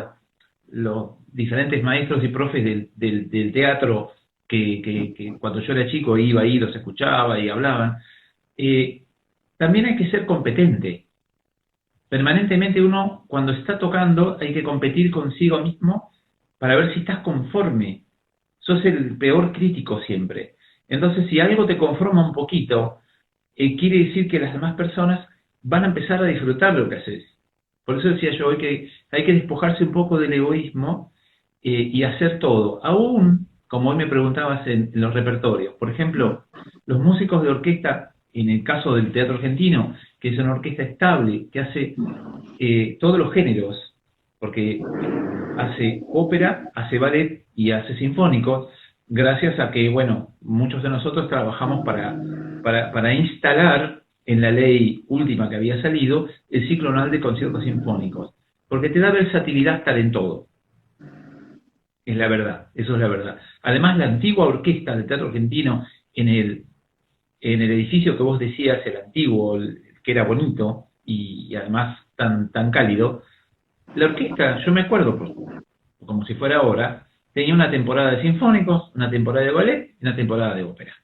los diferentes maestros y profes del teatro que cuando yo era chico iba ahí, los escuchaba y hablaban. Eh, También hay que ser competente. Permanentemente uno, cuando está tocando, hay que competir consigo mismo para ver si estás conforme. Sos el peor crítico siempre. Entonces, si algo te conforma un poquito, quiere decir que las demás personas van a empezar a disfrutar lo que haces. Por eso decía yo hoy que hay que despojarse un poco del egoísmo y hacer todo. Aún, como hoy me preguntabas en los repertorios, por ejemplo, los músicos de orquesta, en el caso del teatro argentino, que es una orquesta estable, que hace todos los géneros, porque hace ópera, hace ballet y hace sinfónicos, gracias a que, bueno, muchos de nosotros trabajamos para instalar en la ley última que había salido el ciclo anual de conciertos sinfónicos, porque te da versatilidad estar en todo, es la verdad, eso es la verdad. Además, la antigua orquesta del teatro argentino en el edificio que vos decías, el antiguo, que era bonito y además tan cálido, la orquesta, yo me acuerdo, pues, como si fuera ahora, tenía una temporada de sinfónicos, una temporada de ballet y una temporada de ópera.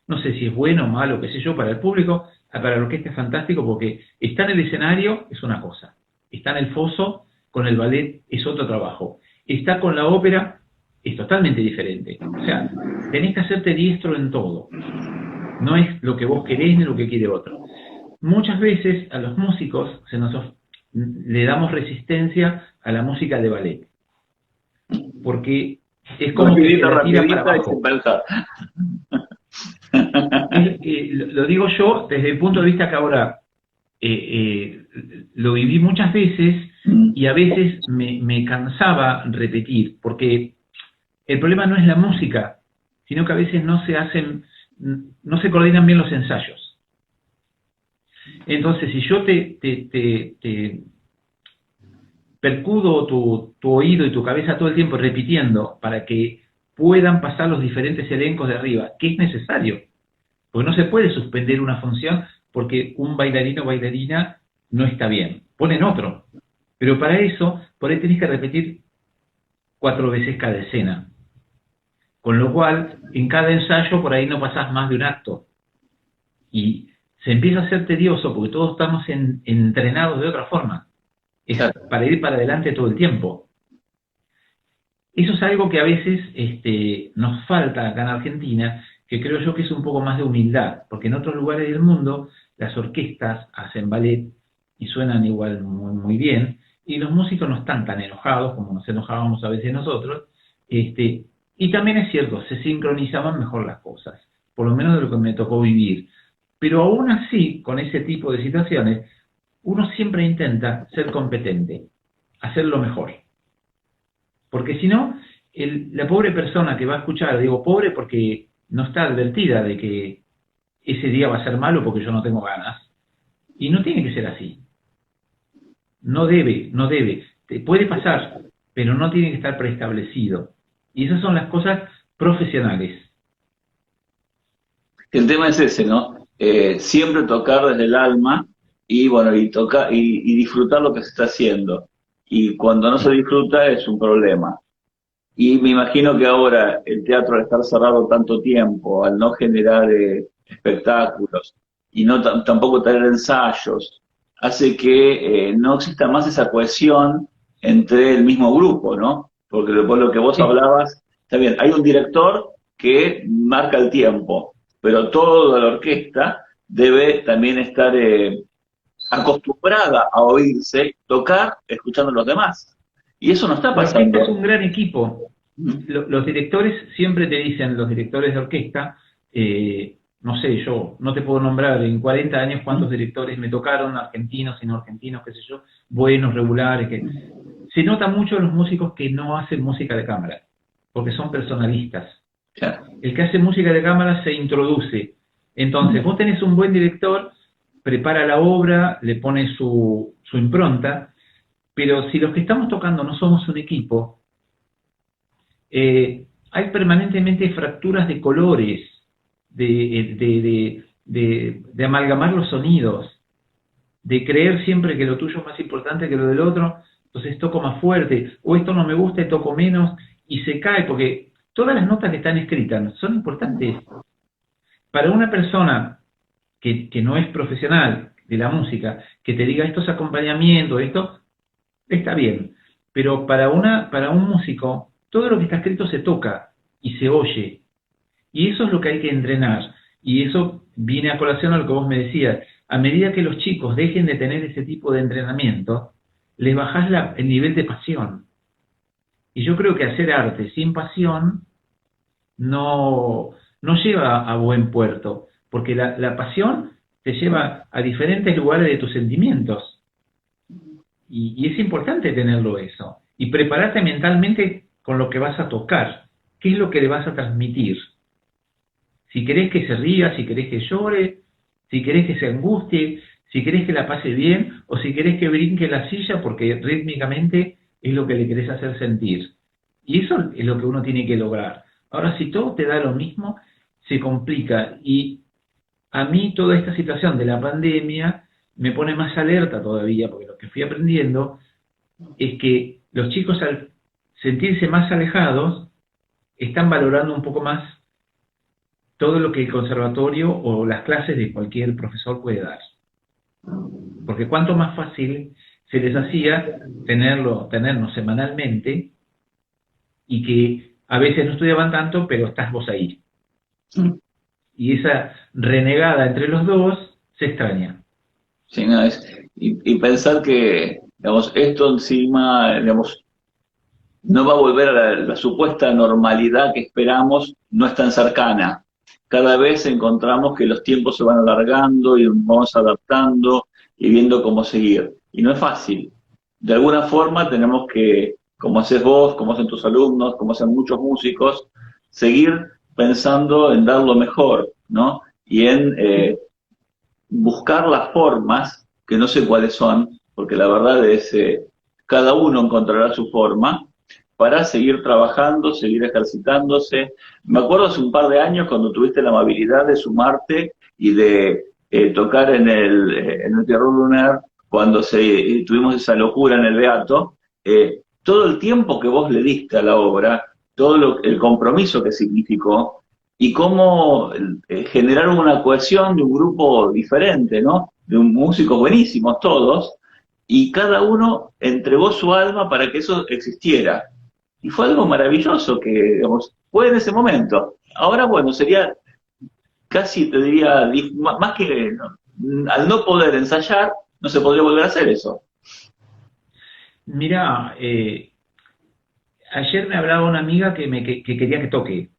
No sé si es bueno o malo, qué sé yo, para el público, para la orquesta es fantástico porque está en el escenario, es una cosa. Está en el foso, con el ballet, es otro trabajo. Está con la ópera, es totalmente diferente. O sea, tenés que hacerte diestro en todo. No es lo que vos querés ni lo que quiere otro. Muchas veces a los músicos le damos resistencia a la música de ballet. Porque es como que se la tira para abajo. Lo digo yo desde el punto de vista que ahora lo viví muchas veces y a veces me cansaba repetir, porque el problema no es la música, sino que a veces no se coordinan bien los ensayos. Entonces, si yo te percudo tu oído y tu cabeza todo el tiempo repitiendo para que puedan pasar los diferentes elencos de arriba, que es necesario, porque no se puede suspender una función porque un bailarino o bailarina no está bien, ponen otro, pero para eso, por ahí tenés que repetir 4 veces cada escena, con lo cual, en cada ensayo por ahí no pasás más de un acto, y se empieza a hacer tedioso porque todos estamos entrenados de otra forma, es para ir para adelante todo el tiempo. Eso es algo que a veces nos falta acá en Argentina, que creo yo que es un poco más de humildad, porque en otros lugares del mundo las orquestas hacen ballet y suenan igual muy, muy bien, y los músicos no están tan enojados como nos enojábamos a veces nosotros, y también es cierto, se sincronizaban mejor las cosas, por lo menos de lo que me tocó vivir. Pero aún así, con ese tipo de situaciones, uno siempre intenta ser competente, hacerlo mejor. Porque si no, la pobre persona que va a escuchar, digo pobre porque no está advertida de que ese día va a ser malo porque yo no tengo ganas. Y no tiene que ser así. No debe. Te puede pasar, pero no tiene que estar preestablecido. Y esas son las cosas profesionales. El tema es ese, ¿no? Siempre tocar desde el alma y bueno, y disfrutar lo que se está haciendo. Y cuando no se disfruta es un problema. Y me imagino que ahora el teatro, al estar cerrado tanto tiempo, al no generar espectáculos y no tampoco tener ensayos, hace que no exista más esa cohesión entre el mismo grupo, ¿no? Porque por lo que vos hablabas, está bien, hay un director que marca el tiempo, pero toda la orquesta debe también estar acostumbrada a oírse, tocar, escuchando a los demás. Y eso no está pasando. La orquesta es un gran equipo. Los directores siempre te dicen, los directores de orquesta, no sé, yo no te puedo nombrar en 40 años cuántos directores me tocaron, argentinos y no argentinos, qué sé yo, buenos, regulares. Se nota mucho en los músicos que no hacen música de cámara, porque son personalistas. Claro. El que hace música de cámara se introduce. Entonces, vos tenés un buen director, prepara la obra, le pone su impronta, pero si los que estamos tocando no somos un equipo, hay permanentemente fracturas de colores, de amalgamar los sonidos, de creer siempre que lo tuyo es más importante que lo del otro, entonces toco más fuerte, o esto no me gusta y toco menos, y se cae, porque todas las notas que están escritas son importantes. Para una persona que no es profesional de la música, que te diga esto es acompañamiento, esto está bien, pero para un músico, todo lo que está escrito se toca y se oye, y eso es lo que hay que entrenar, y eso viene a colación a lo que vos me decías. A medida que los chicos dejen de tener ese tipo de entrenamiento, les bajás el nivel de pasión. Y yo creo que hacer arte sin pasión no lleva a buen puerto, porque la pasión te lleva a diferentes lugares de tus sentimientos. Y es importante tenerlo eso. Y prepararte mentalmente con lo que vas a tocar. ¿Qué es lo que le vas a transmitir? Si querés que se ría, si querés que llore, si querés que se angustie, si querés que la pase bien, o si querés que brinque la silla porque rítmicamente es lo que le querés hacer sentir. Y eso es lo que uno tiene que lograr. Ahora, si todo te da lo mismo, se complica. Y a mí toda esta situación de la pandemia me pone más alerta todavía, porque lo que fui aprendiendo es que los chicos al sentirse más alejados, están valorando un poco más todo lo que el conservatorio o las clases de cualquier profesor puede dar. Porque cuanto más fácil se les hacía tenernos semanalmente, y que a veces no estudiaban tanto, pero estás vos ahí. Y esa renegada entre los dos se extraña. Sí, no, y pensar que, digamos, esto encima, digamos, no va a volver a la supuesta normalidad que esperamos, no es tan cercana. Cada vez encontramos que los tiempos se van alargando y vamos adaptando y viendo cómo seguir. Y no es fácil. De alguna forma tenemos que, como haces vos, como hacen tus alumnos, como hacen muchos músicos, seguir pensando en dar lo mejor, ¿no? Y en buscar las formas, que no sé cuáles son, porque la verdad es, cada uno encontrará su forma, para seguir trabajando, seguir ejercitándose. Me acuerdo hace un par de años cuando tuviste la amabilidad de sumarte y de tocar en el Pierrot Lunaire, cuando tuvimos esa locura en el Beato, todo el tiempo que vos le diste a la obra, el compromiso que significó, y cómo generaron una cohesión de un grupo diferente, ¿no? De un músicos buenísimos todos, y cada uno entregó su alma para que eso existiera. Y fue algo maravilloso que, digamos, fue en ese momento. Ahora, bueno, sería casi, te diría, más que al no poder ensayar, no se podría volver a hacer eso. Mira, ayer me hablaba una amiga que quería que toque.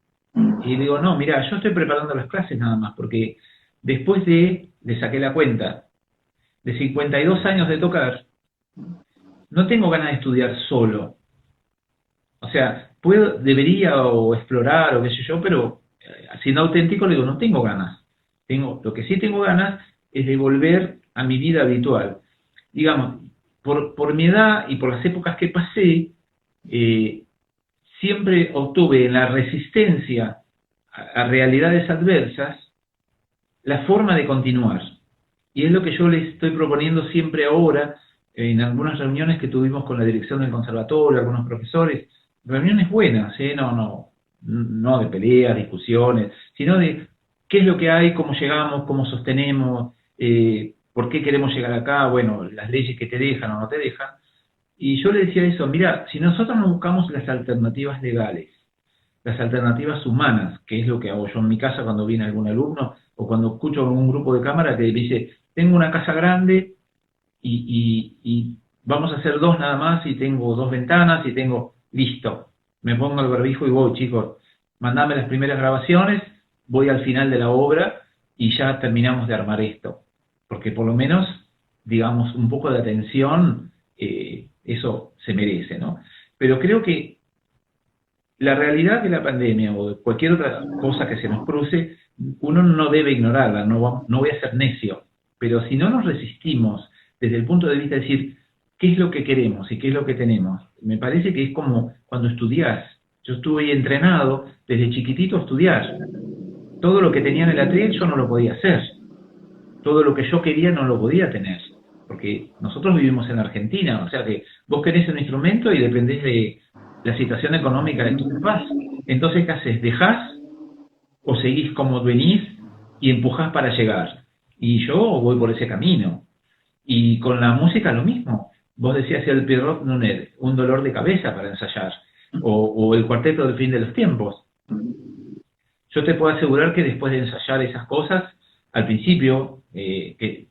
Y le digo, no, mira, yo estoy preparando las clases nada más, porque después le saqué la cuenta, de 52 años de tocar, no tengo ganas de estudiar solo. O sea, debería o explorar o qué sé yo, pero siendo auténtico le digo, no tengo ganas. Lo que sí tengo ganas es de volver a mi vida habitual. Digamos, por mi edad y por las épocas que pasé, siempre obtuve en la resistencia a realidades adversas la forma de continuar. Y es lo que yo les estoy proponiendo siempre ahora, en algunas reuniones que tuvimos con la dirección del conservatorio, algunos profesores, reuniones buenas, no de peleas, discusiones, sino de qué es lo que hay, cómo llegamos, cómo sostenemos, por qué queremos llegar acá, bueno, las leyes que te dejan o no te dejan. Y yo le decía eso, mira, si nosotros no buscamos las alternativas legales, las alternativas humanas, que es lo que hago yo en mi casa cuando viene algún alumno o cuando escucho a un grupo de cámara que dice, tengo una casa grande y vamos a hacer 2 nada más y tengo 2 ventanas y tengo, listo, me pongo el barbijo y voy, chicos, mandame las primeras grabaciones, voy al final de la obra y ya terminamos de armar esto, porque por lo menos, digamos, un poco de atención, eso se merece, ¿no? Pero creo que la realidad de la pandemia o de cualquier otra cosa que se nos cruce, uno no debe ignorarla, no voy a ser necio, pero si no nos resistimos desde el punto de vista de decir qué es lo que queremos y qué es lo que tenemos, me parece que es como cuando estudiás. Yo estuve entrenado desde chiquitito a estudiar. Todo lo que tenía en el atriel yo no lo podía hacer. Todo lo que yo quería no lo podía tener. Porque nosotros vivimos en Argentina, o sea que vos querés un instrumento y dependés de la situación económica de tus papás. Entonces, ¿qué haces? ¿Dejás o seguís como venís y empujás para llegar? Y yo voy por ese camino. Y con la música lo mismo. Vos decías el Pierrot Lunaire, un dolor de cabeza para ensayar, o el cuarteto del fin de los tiempos. Yo te puedo asegurar que después de ensayar esas cosas, al principio, que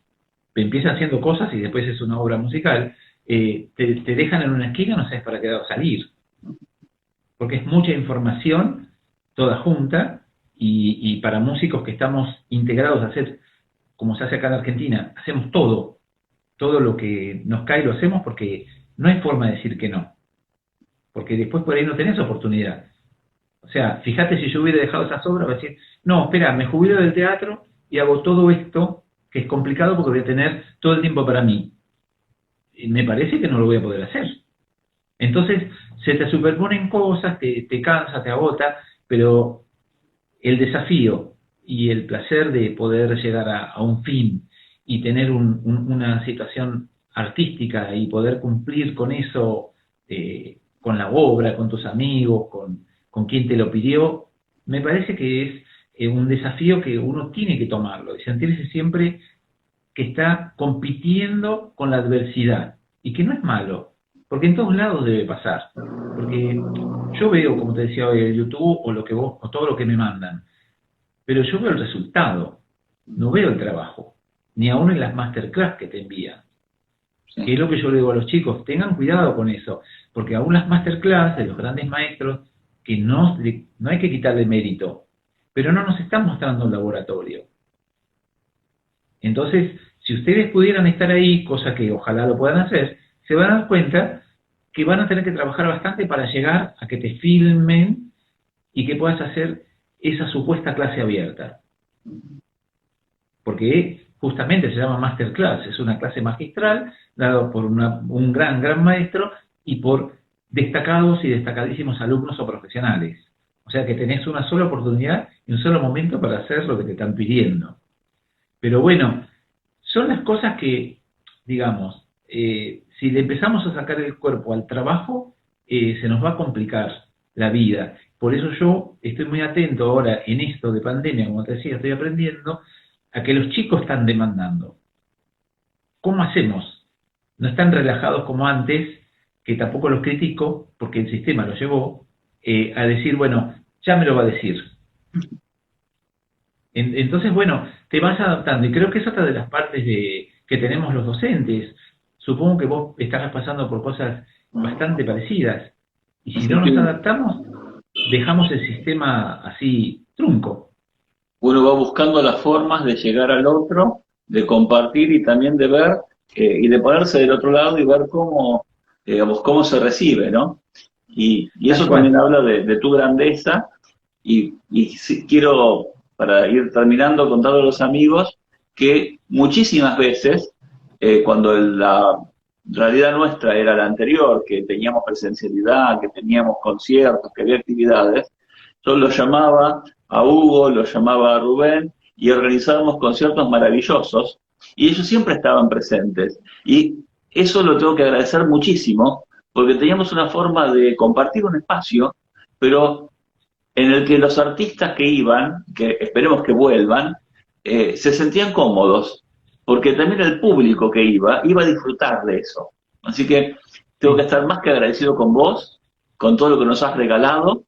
empiezan haciendo cosas y después es una obra musical, te dejan en una esquina, no sabes para qué lado salir. Porque es mucha información, toda junta, y para músicos que estamos integrados a hacer, como se hace acá en Argentina, hacemos todo lo que nos cae lo hacemos porque no hay forma de decir que no. Porque después por ahí no tenés oportunidad. O sea, fíjate si yo hubiera dejado esas obras, voy a decir, no, espera, me jubilo del teatro y hago todo esto, que es complicado porque voy a tener todo el tiempo para mí. Y me parece que no lo voy a poder hacer. Entonces, se te superponen cosas, te cansa, te agota, pero el desafío y el placer de poder llegar a un fin y tener una situación artística y poder cumplir con eso con la obra, con tus amigos, con quien te lo pidió, me parece que es un desafío que uno tiene que tomarlo y sentirse siempre que está compitiendo con la adversidad y que no es malo, porque en todos lados debe pasar. Porque yo veo, como te decía hoy, el YouTube o lo que vos, o todo lo que me mandan, pero yo veo el resultado, no veo el trabajo, ni aún en las masterclass que te envían. Sí. Que es lo que yo le digo a los chicos, tengan cuidado con eso, porque aún las masterclass de los grandes maestros, que no hay que quitarle mérito, pero no nos están mostrando un laboratorio. Entonces, si ustedes pudieran estar ahí, cosa que ojalá lo puedan hacer, se van a dar cuenta que van a tener que trabajar bastante para llegar a que te filmen y que puedas hacer esa supuesta clase abierta. Porque justamente se llama Masterclass, es una clase magistral dada por un gran maestro y por destacados y destacadísimos alumnos o profesionales. O sea que tenés una sola oportunidad y un solo momento para hacer lo que te están pidiendo. Pero bueno, son las cosas que, digamos, si le empezamos a sacar el cuerpo al trabajo, se nos va a complicar la vida. Por eso yo estoy muy atento ahora en esto de pandemia, como te decía, estoy aprendiendo a que los chicos están demandando. ¿Cómo hacemos? No están relajados como antes, que tampoco los critico, porque el sistema los llevó a decir, bueno, ya me lo va a decir. Entonces, bueno, te vas adaptando, y creo que es otra de las partes que tenemos los docentes. Supongo que vos estarás pasando por cosas bastante parecidas, y si no nos adaptamos, dejamos el sistema así trunco. Uno va buscando las formas de llegar al otro, de compartir y también de ver y de ponerse del otro lado y ver cómo, digamos, cómo se recibe, ¿no? Y eso también habla de tu grandeza y quiero, para ir terminando, contarle a los amigos que muchísimas veces, cuando la realidad nuestra era la anterior, que teníamos presencialidad, que teníamos conciertos, que había actividades, yo los llamaba a Hugo, los llamaba a Rubén y organizábamos conciertos maravillosos y ellos siempre estaban presentes. Y eso lo tengo que agradecer muchísimo porque teníamos una forma de compartir un espacio, pero en el que los artistas que iban, que esperemos que vuelvan, se sentían cómodos, porque también el público que iba a disfrutar de eso. Así que tengo que estar más que agradecido con vos, con todo lo que nos has regalado,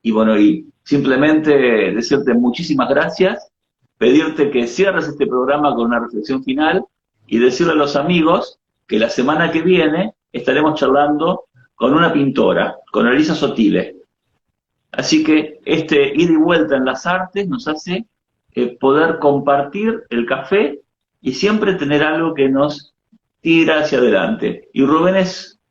y bueno, y simplemente decirte muchísimas gracias, pedirte que cierres este programa con una reflexión final, y decirle a los amigos que la semana que viene estaremos charlando con una pintora, con Elisa Sotile. Así que este ida y vuelta en las artes nos hace poder compartir el café y siempre tener algo que nos tira hacia adelante. Y Rubén es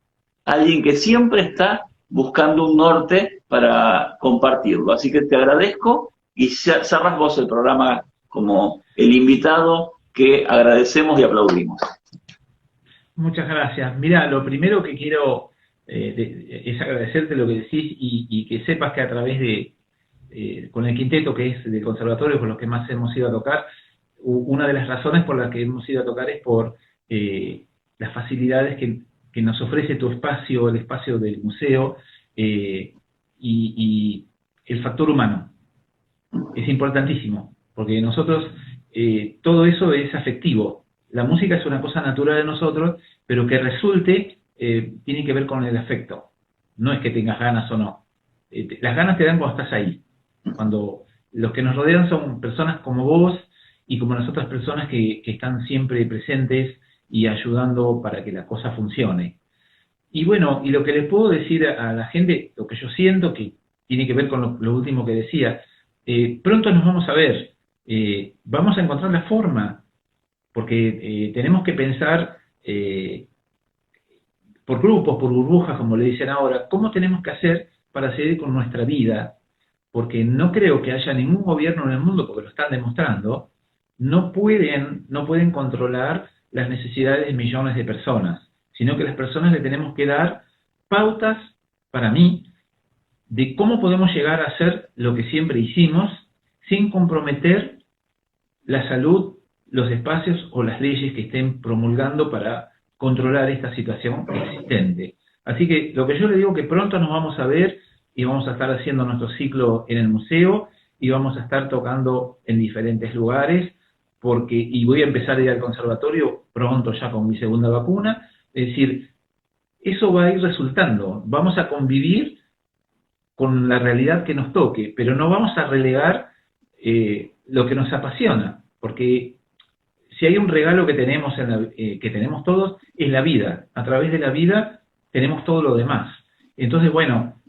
alguien que siempre está buscando un norte para compartirlo. Así que te agradezco y cerras vos el programa como el invitado que agradecemos y aplaudimos. Muchas gracias. Mira, lo primero que quiero es agradecerte lo que decís y que sepas que a través de, con el quinteto que es del conservatorio, con los que más hemos ido a tocar, una de las razones por las que hemos ido a tocar es por las facilidades que nos ofrece tu espacio, el espacio del museo, y el factor humano. Es importantísimo, porque nosotros, todo eso es afectivo. La música es una cosa natural de nosotros, pero que resulte, tiene que ver con el afecto. No es que tengas ganas o no. Las ganas te dan cuando estás ahí. Cuando los que nos rodean son personas como vos y como las otras personas que están siempre presentes y ayudando para que la cosa funcione. Y bueno, y lo que les puedo decir a la gente, lo que yo siento, que tiene que ver con lo último que decía, pronto nos vamos a ver, vamos a encontrar la forma, porque tenemos que pensar por grupos, por burbujas, como le dicen ahora, cómo tenemos que hacer para seguir con nuestra vida, porque no creo que haya ningún gobierno en el mundo, porque lo están demostrando, no pueden controlar las necesidades de millones de personas, sino que las personas le tenemos que dar pautas, para mí, de cómo podemos llegar a hacer lo que siempre hicimos, sin comprometer la salud, los espacios o las leyes que estén promulgando para controlar esta situación existente. Así que lo que yo le digo que pronto nos vamos a ver y vamos a estar haciendo nuestro ciclo en el museo y vamos a estar tocando en diferentes lugares y voy a empezar a ir al conservatorio pronto ya con mi segunda vacuna. Es decir, eso va a ir resultando. Vamos a convivir con la realidad que nos toque, pero no vamos a relegar lo que nos apasiona, porque si hay un regalo que tenemos, que tenemos todos, es la vida. A través de la vida tenemos todo lo demás. Entonces, bueno,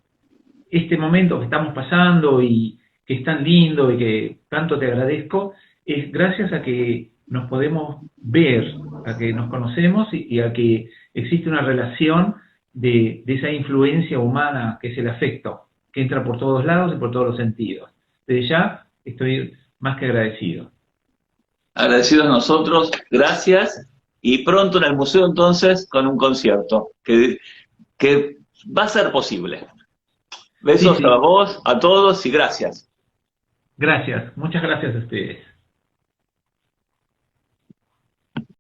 este momento que estamos pasando y que es tan lindo y que tanto te agradezco, es gracias a que nos podemos ver, a que nos conocemos y a que existe una relación de esa influencia humana que es el afecto, que entra por todos lados y por todos los sentidos. Desde ya estoy más que agradecido. Agradecidos nosotros, gracias, y pronto en el museo entonces con un concierto que va a ser posible. Besos Sí, sí. a vos, a todos y gracias. Gracias, muchas gracias a ustedes.